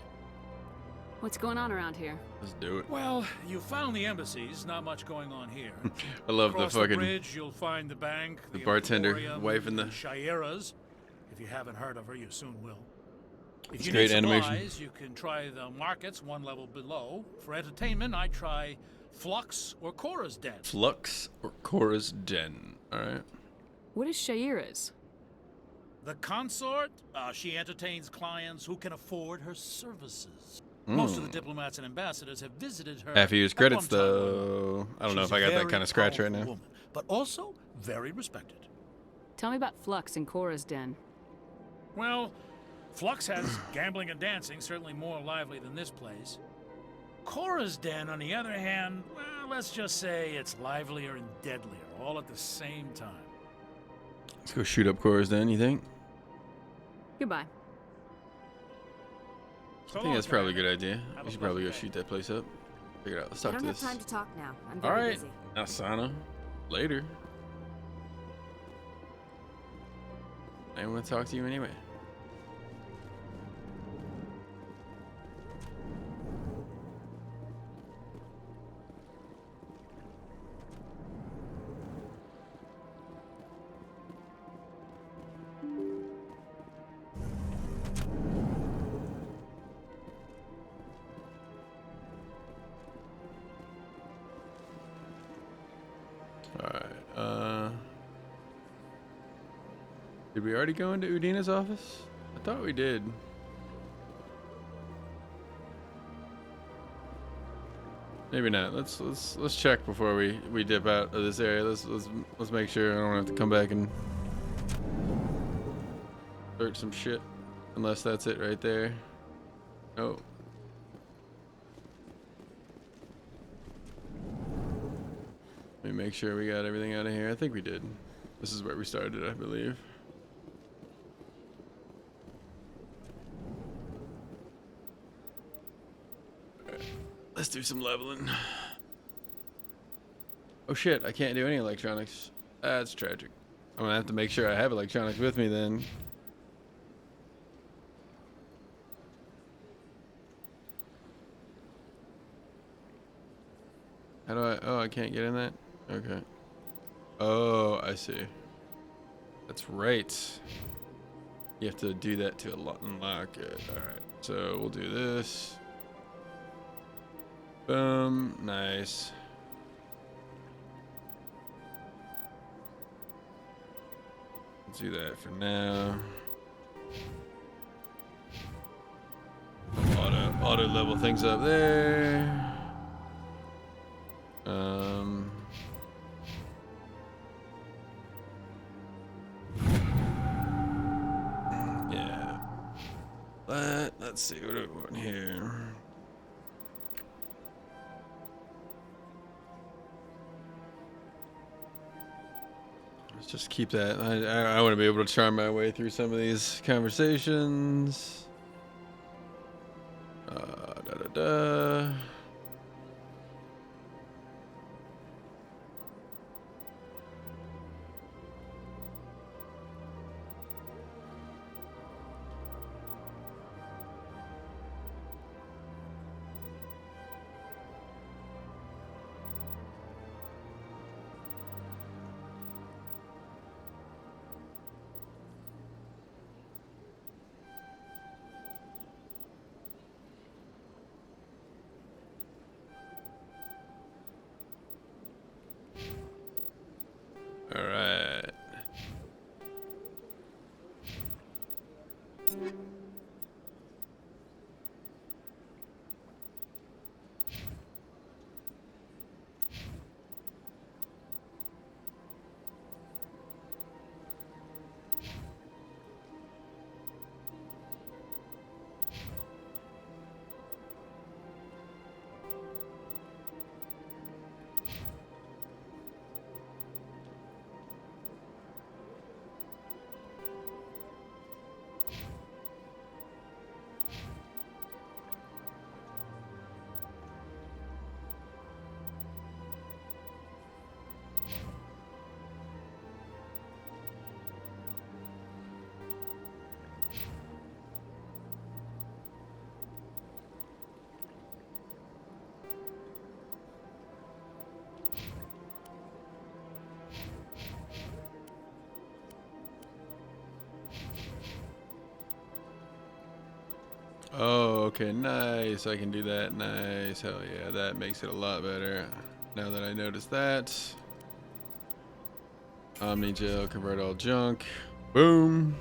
What's going on around here? Let's do it. Well, you found the embassies. Not much going on here. I love Across the fucking bridge, you'll find the bank, the bartender emporium, wife in the Shayera's. If you haven't heard of her, you soon will. If It's you great need supplies, animation. you can try the markets one level below. For entertainment, I try Flux or Cora's Den. Flux or Cora's Den. All right. What is Shayera's? The consort, she entertains clients who can afford her services. Most of the diplomats and ambassadors have visited her. Half a year's at credits, one time or though. another. I don't know She's if I got a that very kind of scratch right powerful now. woman, but also very respected. Tell me about Flux and Cora's Den. Well, Flux has gambling and dancing, certainly more lively than this place. Cora's Den, on the other hand, well, let's just say it's livelier and deadlier, all at the same time. Let's go shoot up Cora's Den, you think? Goodbye. I think that's probably a good idea. We should probably go shoot that place up. Figure it out. Let's I talk don't to have this. time to talk now. I'm All very right. busy. Asana. Later. I want to talk to you anyway. Alright, did we already go into Udina's office? I thought we did. Maybe not. Let's check before we dip out of this area. Let's make sure I don't have to come back and search some shit. Unless that's it right there. Oh. Let me make sure we got everything out of here. I think we did. This is where we started, I believe. Alright, let's do some leveling. Oh shit, I can't do any electronics. That's tragic. I'm gonna have to make sure I have electronics with me then. How do I, oh, I can't get in that? Okay. Oh, I see. That's right. You have to do that to unlock it. Alright, so we'll do this. Boom, nice. Let's do that for now. Auto level things up there. Yeah. Let's see what do we want here. Let's just keep that. I want to be able to charm my way through some of these conversations. Da da da. Oh, okay, nice. I can do that. Nice. Hell yeah, that makes it a lot better. Now that I noticed that. Omni gel, convert all junk. Boom.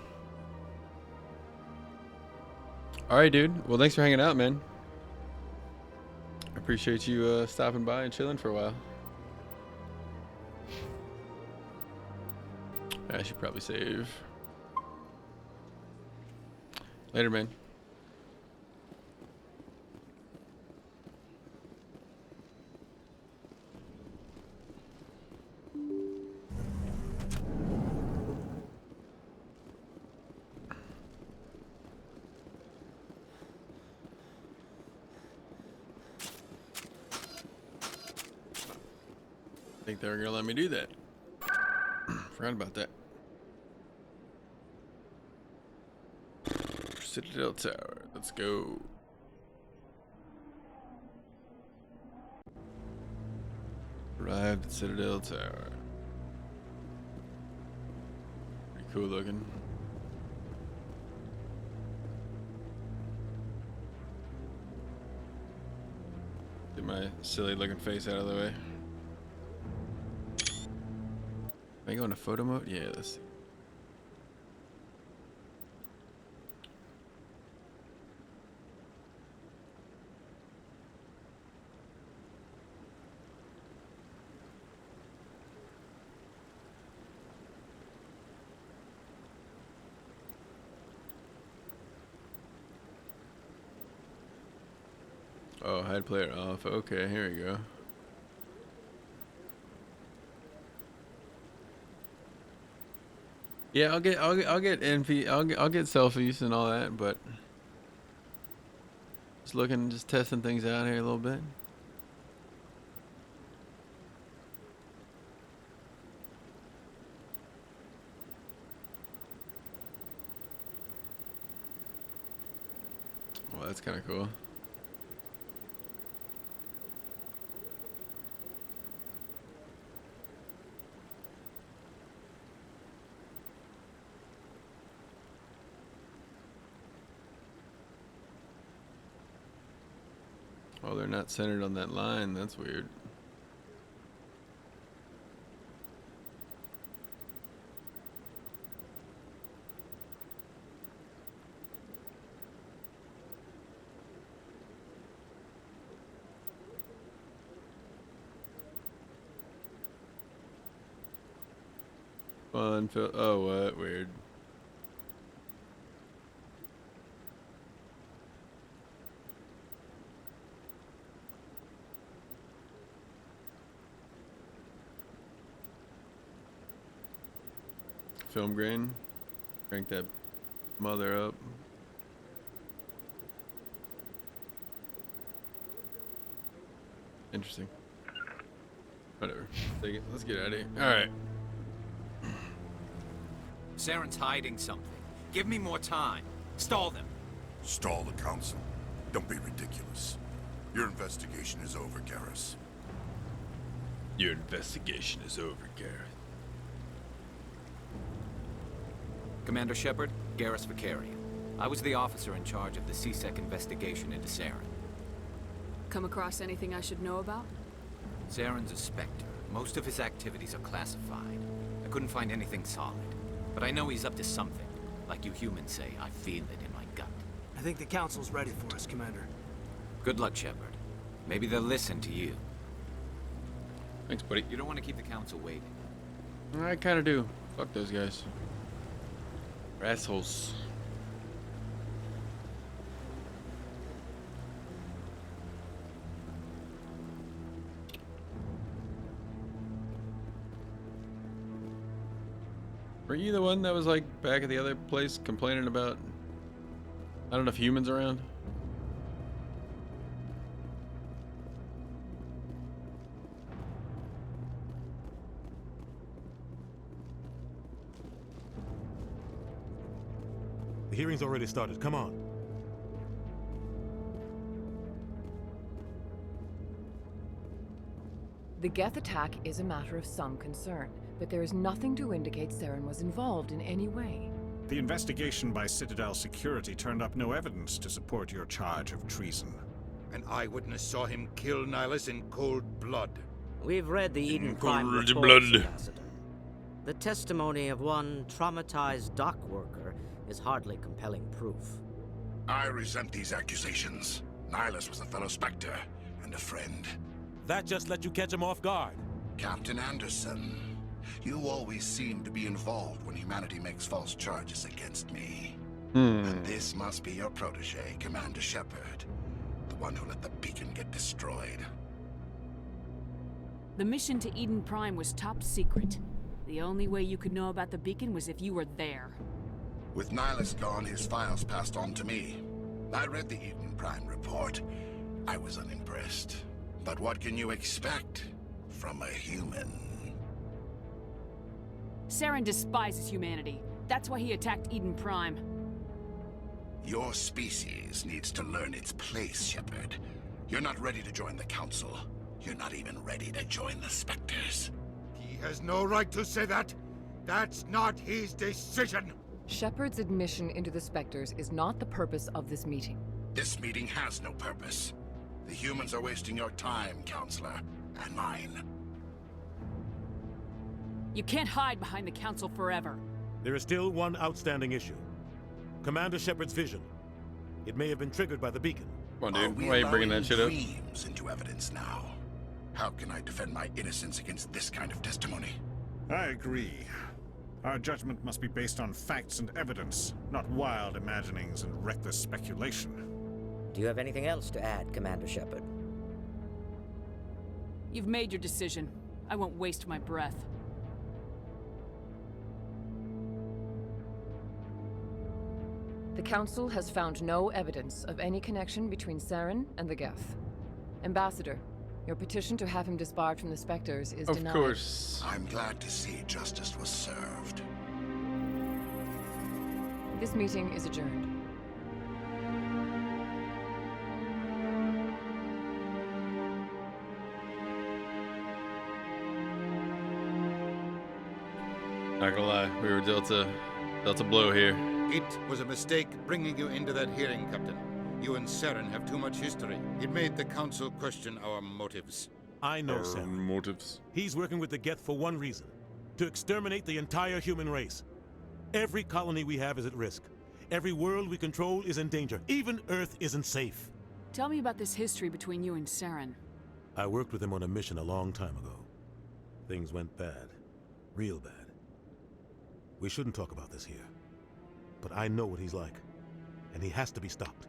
Alright, dude. Well, thanks for hanging out, man. I appreciate you stopping by and chilling for a while. I should probably save. Later, man. I think they were gonna let me do that. Forgot about that. Citadel Tower. Let's go. Arrived at Citadel Tower. Pretty cool looking. Get my silly looking face out of the way. Am I going to photo mode? Yeah, let's see. Oh, hide player off. Okay, here we go. Yeah, I'll get NP, I'll get selfies and all that, but just testing things out here a little bit. Well, that's kind of cool. Oh, they're not centered on that line. That's weird. Fun. Oh, what? Weird. Film grain. Crank that mother up. Interesting. Whatever. Take it. Let's get out of here. Alright. Saren's hiding something. Give me more time. Stall them. Stall the council? Don't be ridiculous. Your investigation is over, Garrus. Your investigation is over, Garrus. Commander Shepard, Garrus Vicarian. I was the officer in charge of the CSEC investigation into Saren. Come across anything I should know about? Saren's a Spectre. Most of his activities are classified. I couldn't find anything solid. But I know he's up to something. Like you humans say, I feel it in my gut. I think the Council's ready for us, Commander. Good luck, Shepard. Maybe they'll listen to you. Thanks, buddy. You don't want to keep the Council waiting. I kind of do. Fuck those guys. They're assholes. Were you the one that was like back at the other place complaining about not enough humans around? The hearing's already started. Come on. The Geth attack is a matter of some concern, but there is nothing to indicate Saren was involved in any way. The investigation by Citadel Security turned up no evidence to support your charge of treason. An eyewitness saw him kill Nihilus in cold blood. We've read the Eden Prime cold reports, blood. Ambassador. The testimony of one traumatized dock worker is hardly compelling proof. I resent these accusations. Nihilus was a fellow Spectre and a friend. That just let you catch him off guard. Captain Anderson, you always seem to be involved when humanity makes false charges against me. But this must be your protege, Commander Shepard. The one who let the beacon get destroyed. The mission to Eden Prime was top secret. The only way you could know about the beacon was if you were there. With Nihilus gone, his files passed on to me. I read the Eden Prime report. I was unimpressed. But what can you expect from a human? Saren despises humanity. That's why he attacked Eden Prime. Your species needs to learn its place, Shepard. You're not ready to join the Council. You're not even ready to join the Spectres. He has no right to say that. That's not his decision. Shepard's admission into the Spectres is not the purpose of this meeting. This meeting has no purpose. The humans are wasting your time, Counselor, and mine. You can't hide behind the Council forever. There is still one outstanding issue. Commander Shepard's vision. It may have been triggered by the beacon. Come on, dude. Why are you bringing that shit up? Dreams into evidence now. How can I defend my innocence against this kind of testimony? I agree. Our judgment must be based on facts and evidence, not wild imaginings and reckless speculation. Do you have anything else to add, Commander Shepard? You've made your decision. I won't waste my breath. The Council has found no evidence of any connection between Saren and the Geth. Ambassador, your petition to have him disbarred from the Spectres is denied. Of course. I'm glad to see justice was served. This meeting is adjourned. Not gonna lie, we were dealt a blow here. It was a mistake bringing you into that hearing, Captain. You and Saren have too much history. It made the Council question our motives. I know Saren. Motives. He's working with the Geth for one reason. To exterminate the entire human race. Every colony we have is at risk. Every world we control is in danger. Even Earth isn't safe. Tell me about this history between you and Saren. I worked with him on a mission a long time ago. Things went bad. Real bad. We shouldn't talk about this here. But I know what he's like. And he has to be stopped.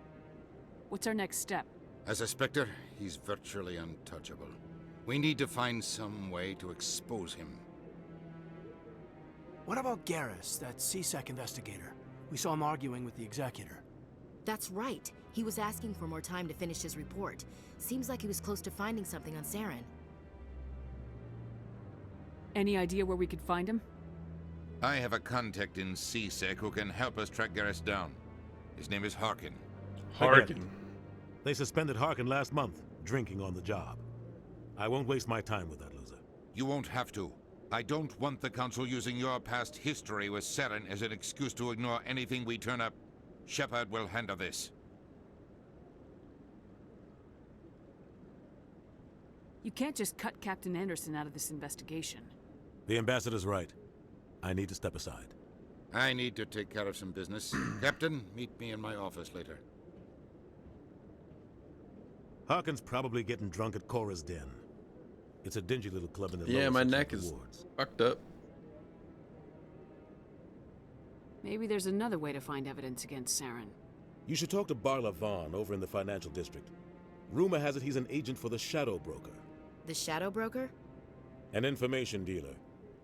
What's our next step? As a Spectre, he's virtually untouchable. We need to find some way to expose him. What about Garrus, that CSEC investigator? We saw him arguing with the Executor. That's right. He was asking for more time to finish his report. Seems like he was close to finding something on Saren. Any idea where we could find him? I have a contact in CSEC who can help us track Garrus down. His name is Harkin. Harkin. They suspended Harkin last month, drinking on the job. I won't waste my time with that loser. You won't have to. I don't want the Council using your past history with Saren as an excuse to ignore anything we turn up. Shepard will handle this. You can't just cut Captain Anderson out of this investigation. The Ambassador's right. I need to step aside. I need to take care of some business. Captain, meet me in my office later. Harkin's probably getting drunk at Cora's Den. It's a dingy little club in the Yeah, lower my section neck of the is wards. fucked up. Maybe there's another way to find evidence against Saren. You should talk to Barla Vaughn over in the financial district. Rumor has it he's an agent for the Shadow Broker. The Shadow Broker? An information dealer.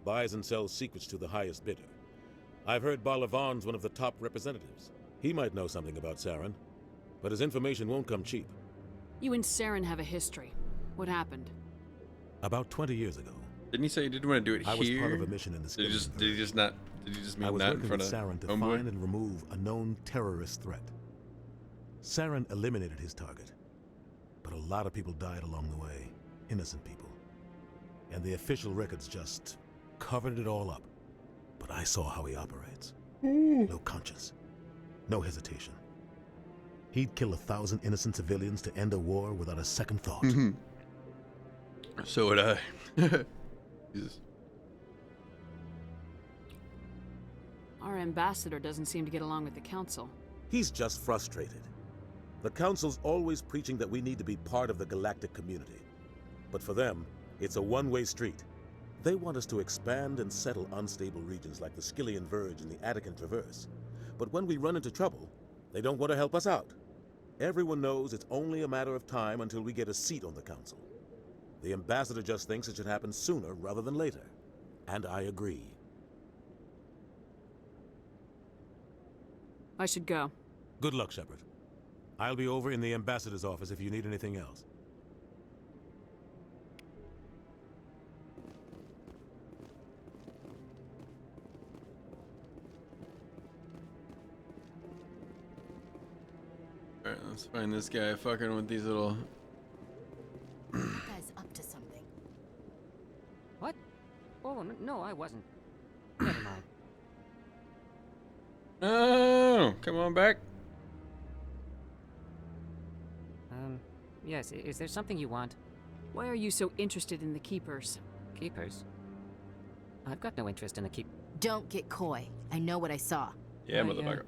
Buys and sells secrets to the highest bidder. I've heard Barla Vaughn's one of the top representatives. He might know something about Saren, but his information won't come cheap. You and Saren have a history. What happened? About 20 years ago. Didn't he say he didn't want to do it I here? was part of a mission in the Did he just mean I was not in working front with of Saren to Homeboy? find and remove a known terrorist threat. Saren eliminated his target, but a lot of people died along the way. Innocent people. And the official records just covered it all up. But I saw how he operates. No conscience. No hesitation. He'd kill 1,000 innocent civilians to end a war without a second thought. So would I. Jesus. Our ambassador doesn't seem to get along with the council. He's just frustrated. The Council's always preaching that we need to be part of the galactic community. But for them, it's a one-way street. They want us to expand and settle unstable regions like the Skillian Verge and the Attican Traverse. But when we run into trouble, they don't want to help us out. Everyone knows it's only a matter of time until we get a seat on the Council. The ambassador just thinks it should happen sooner rather than later. And I agree. I should go. Good luck, Shepard. I'll be over in the ambassador's office if you need anything else. Alright, let's find this guy fucking with these little... Guy's up to something. What? Oh, no, I wasn't. Never mind. Oh, come on back. Yes, is there something you want? Why are you so interested in the Keepers? Keepers? I've got no interest in the keep... Don't get coy. I know what I saw. Yeah, motherfucker.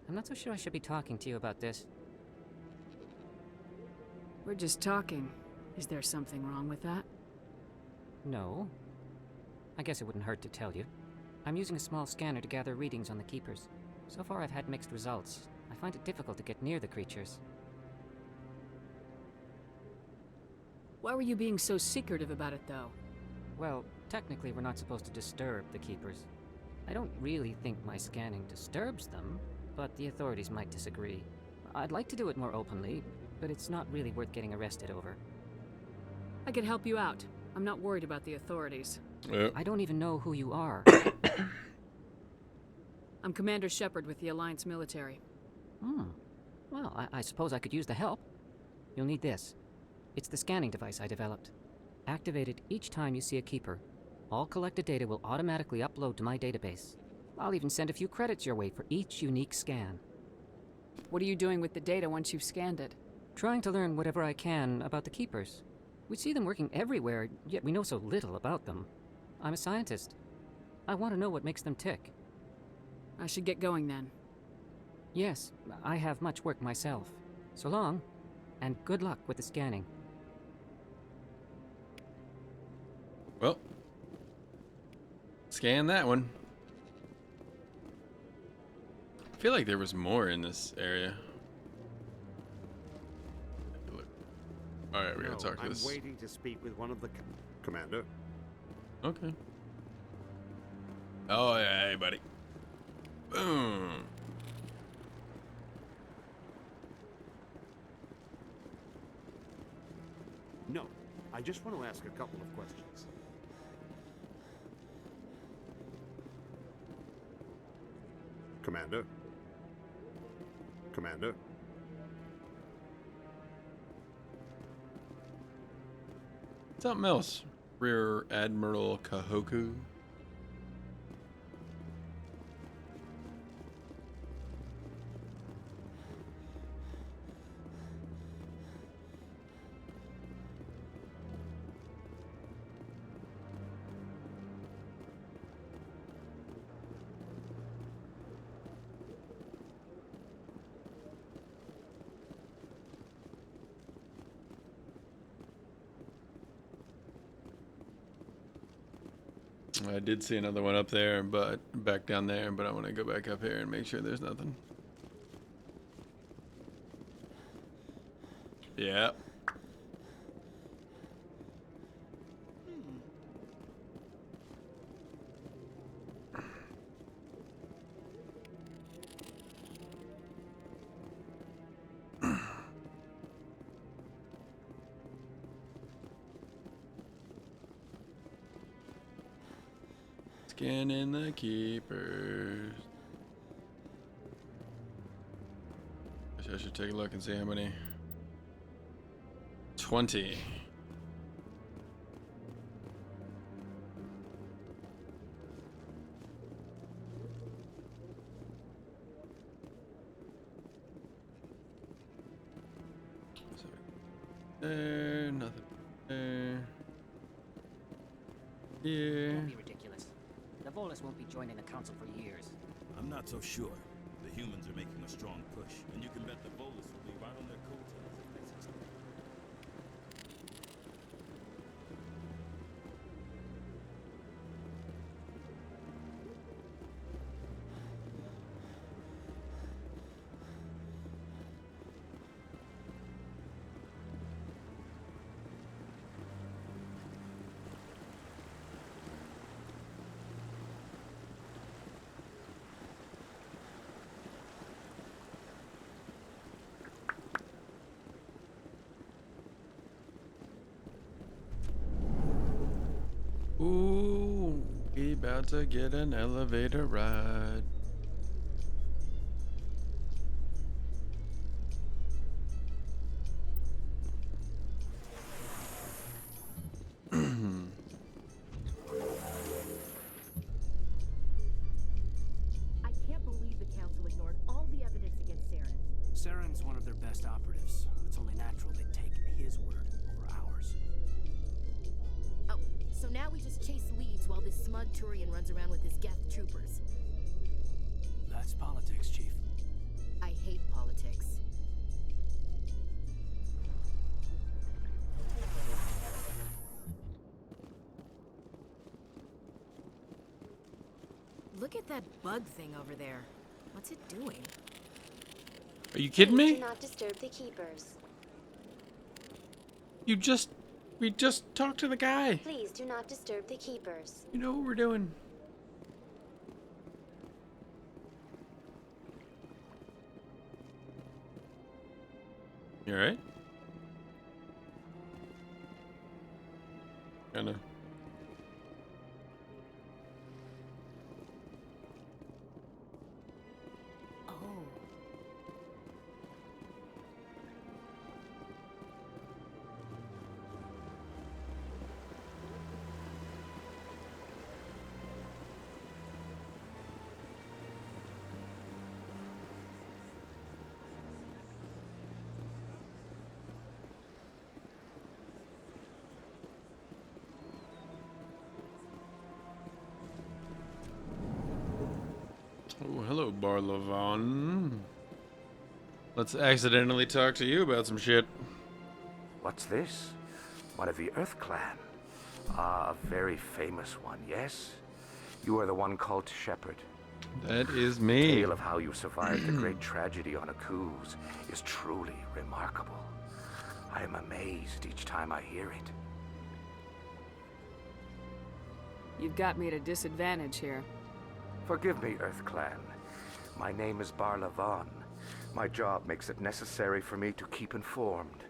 I'm not so sure I should be talking to you about this. We're just talking. Is there something wrong with that? No. I guess it wouldn't hurt to tell you. I'm using a small scanner to gather readings on the Keepers. So far I've had mixed results. I find it difficult to get near the creatures. Why were you being so secretive about it, though? Well, technically we're not supposed to disturb the Keepers. I don't really think my scanning disturbs them, but the authorities might disagree. I'd like to do it more openly, but it's not really worth getting arrested over. I could help you out. I'm not worried about the authorities. I don't even know who you are. I'm Commander Shepard with the Alliance military. Well, I suppose I could use the help. You'll need this. It's the scanning device I developed. Activate it each time you see a Keeper. All collected data will automatically upload to my database. I'll even send a few credits your way for each unique scan. What are you doing with the data once you've scanned it? Trying to learn whatever I can about the Keepers. We see them working everywhere, yet we know so little about them. I'm a scientist. I want to know what makes them tick. I should get going then. Yes, I have much work myself. So long, and good luck with the scanning. Well, scan that one. I feel like there was more in this area. Alright, we gotta talk to this. I'm waiting to speak with one of the... Commander? Okay. Oh, yeah, hey, buddy. Boom. No, I just want to ask a couple of questions. Commander? Commander? Something else. Rear Admiral Kahoku. I did see another one up there, but back down there, but I want to go back up here and make sure there's nothing. Yeah. Scanning the Keepers. I should take a look and see how many. 20. there. Nothing there. Here. Don't be ridiculous. The Volus won't be joining the Council for years. I'm not so sure. The humans are making a strong push, and you can bet the Volus will be right on their coattails if they succeed. Ooh, we about to get an elevator ride. I can't believe the Council ignored all the evidence against Saren. Saren's one of their best operatives. It's only natural they'd take his word over ours. Oh, so now we just chase leads while this smug Turian runs around with his Geth troopers. That's politics, Chief. I hate politics. Look at that bug thing over there. What's it doing? Are you kidding Please me? do not disturb the keepers. We just talked to the guy. Please do not disturb the keepers. You know what we're doing. You alright? Kinda. Oh, hello, Barlavon. Let's accidentally talk to you about some shit. What's this? One of the Earth Clan. Ah, a very famous one, yes? You are the one called Shepherd. That is me. The tale of how you survived the great tragedy on Akuz is truly remarkable. I am amazed each time I hear it. You've got me at a disadvantage here. Forgive me, Earth Clan. My name is Barlavon. My job makes it necessary for me to keep informed.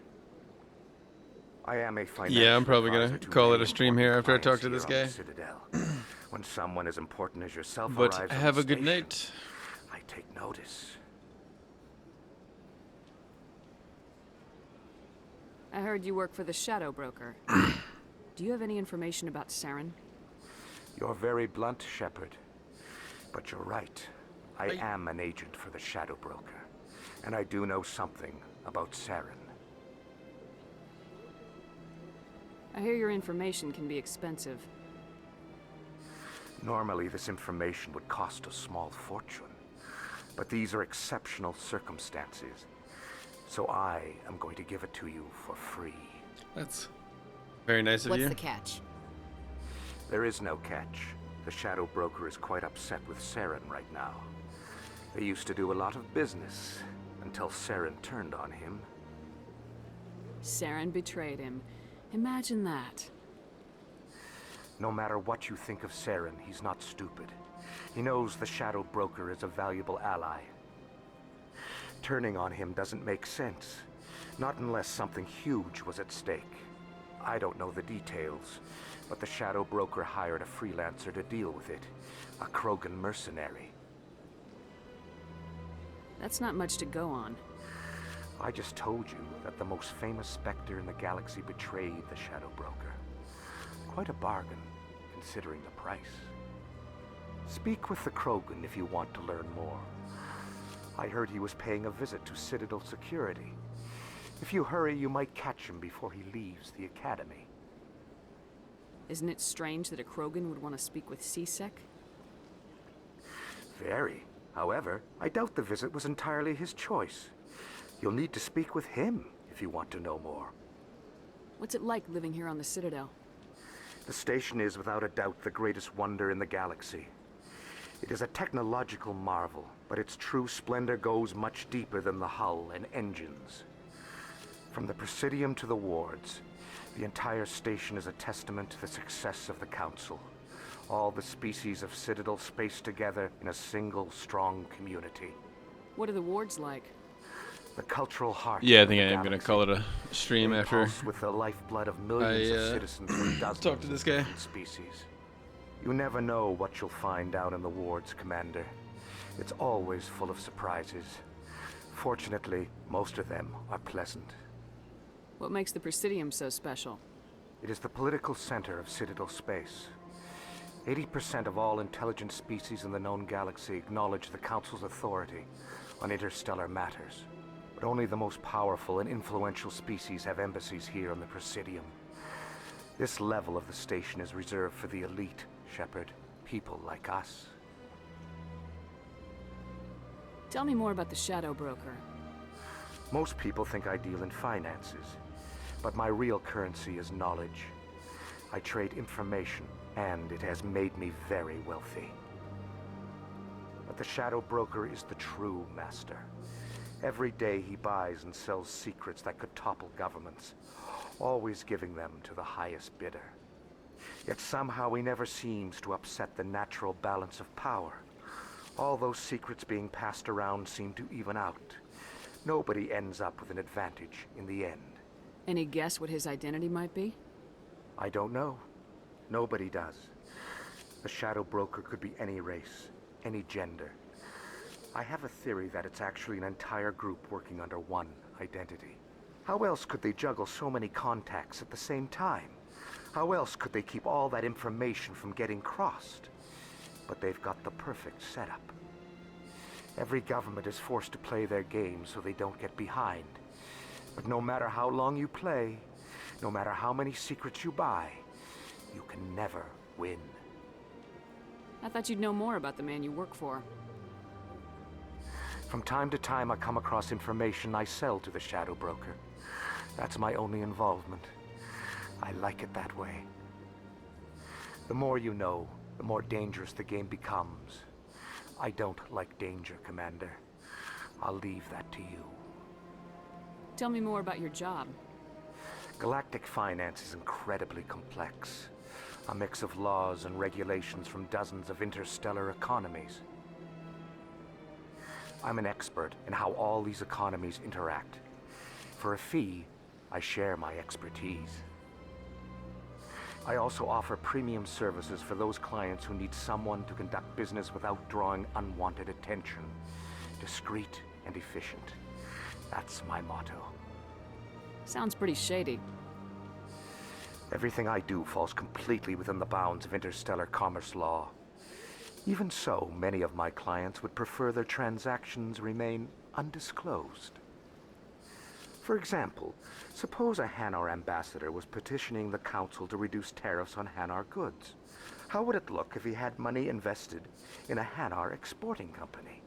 I am a financial Yeah, I'm probably advisor gonna to call it many a stream here after I talk clients to this here on guy. the Citadel. When someone as important as yourself But arrives on have the a good station, night. I take notice. I heard you work for the Shadow Broker. Do you have any information about Saren? You're very blunt, Shepherd. But you're right. I am an agent for the Shadow Broker. And I do know something about Saren. I hear your information can be expensive. Normally, this information would cost a small fortune. But these are exceptional circumstances. So I am going to give it to you for free. That's very nice of What's you. the catch? There is no catch. The Shadow Broker is quite upset with Saren right now. They used to do a lot of business until Saren turned on him. Saren betrayed him. Imagine that. No matter what you think of Saren, he's not stupid. He knows the Shadow Broker is a valuable ally. Turning on him doesn't make sense. Not unless something huge was at stake. I don't know the details, but the Shadow Broker hired a freelancer to deal with it. A Krogan mercenary. That's not much to go on. I just told you that the most famous Spectre in the galaxy betrayed the Shadow Broker. Quite a bargain, considering the price. Speak with the Krogan if you want to learn more. I heard he was paying a visit to Citadel security. If you hurry, you might catch him before he leaves the academy. Isn't it strange that a Krogan would want to speak with Misc? Very. However, I doubt the visit was entirely his choice. You'll need to speak with him if you want to know more. What's it like living here on the Citadel? The station is without a doubt the greatest wonder in the galaxy. It is a technological marvel, but its true splendor goes much deeper than the hull and engines. From the Presidium to the wards, the entire station is a testament to the success of the Council. All the species of Citadel spaced together in a single, strong community. What are the wards like? The cultural heart. Yeah, I think I am gonna call it a stream they after pulse with the lifeblood of millions of citizens from dozens talk to this guy. of different species. You never know what you'll find down in the wards, Commander. It's always full of surprises. Fortunately, most of them are pleasant. What makes the Presidium so special? It is the political center of Citadel space. 80% of all intelligent species in the known galaxy acknowledge the Council's authority on interstellar matters. But only the most powerful and influential species have embassies here on the Presidium. This level of the station is reserved for the elite, Shepard. People like us. Tell me more about the Shadow Broker. Most people think I deal in finances, but my real currency is knowledge. I trade information, and it has made me very wealthy. But the Shadow Broker is the true master. Every day he buys and sells secrets that could topple governments, always giving them to the highest bidder. Yet somehow he never seems to upset the natural balance of power. All those secrets being passed around seem to even out. Nobody ends up with an advantage in the end. Any guess what his identity might be? I don't know. Nobody does. The Shadow Broker could be any race, any gender. I have a theory that it's actually an entire group working under one identity. How else could they juggle so many contacts at the same time? How else could they keep all that information from getting crossed? But they've got the perfect setup. Every government is forced to play their game so they don't get behind. But no matter how long you play, no matter how many secrets you buy, you can never win. I thought you'd know more about the man you work for. From time to time, I come across information I sell to the Shadow Broker. That's my only involvement. I like it that way. The more you know, the more dangerous the game becomes. I don't like danger, Commander. I'll leave that to you. Tell me more about your job. Galactic finance is incredibly complex. A mix of laws and regulations from dozens of interstellar economies. I'm an expert in how all these economies interact. For a fee, I share my expertise. I also offer premium services for those clients who need someone to conduct business without drawing unwanted attention. Discreet and efficient. That's my motto. Sounds pretty shady. Everything I do falls completely within the bounds of interstellar commerce law. Even so, many of my clients would prefer their transactions remain undisclosed. For example, suppose a Hanar ambassador was petitioning the Council to reduce tariffs on Hanar goods. How would it look if he had money invested in a Hanar exporting company?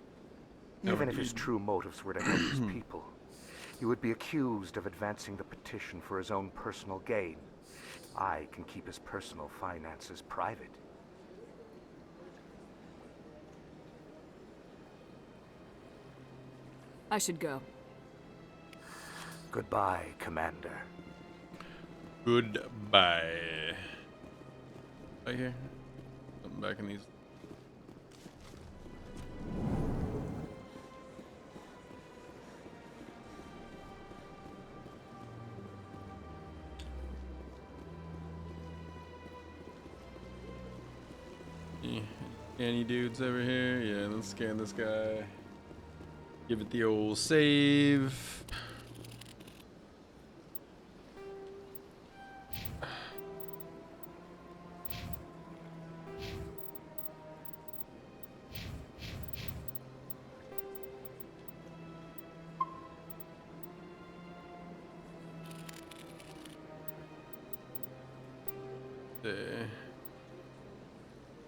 Even if his true motives were to help his people, he would be accused of advancing the petition for his own personal gain. I can keep his personal finances private. I should go. Goodbye, Commander. Goodbye. Right here. Something back in these. Yeah, any dudes over here? Yeah, let's scan this guy. Give it the old save.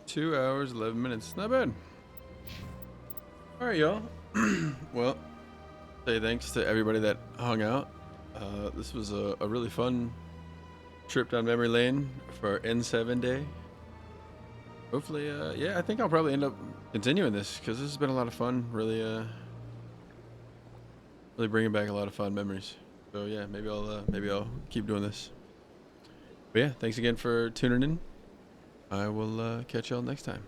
2 hours, 11 minutes. Not bad. All right, y'all. Well, say thanks to everybody that hung out. This was a really fun trip down memory lane for our N7 day. Hopefully, yeah, I think I'll probably end up continuing this because this has been a lot of fun. Really, really bringing back a lot of fun memories. So yeah, maybe I'll keep doing this. But yeah, thanks again for tuning in. I will catch y'all next time.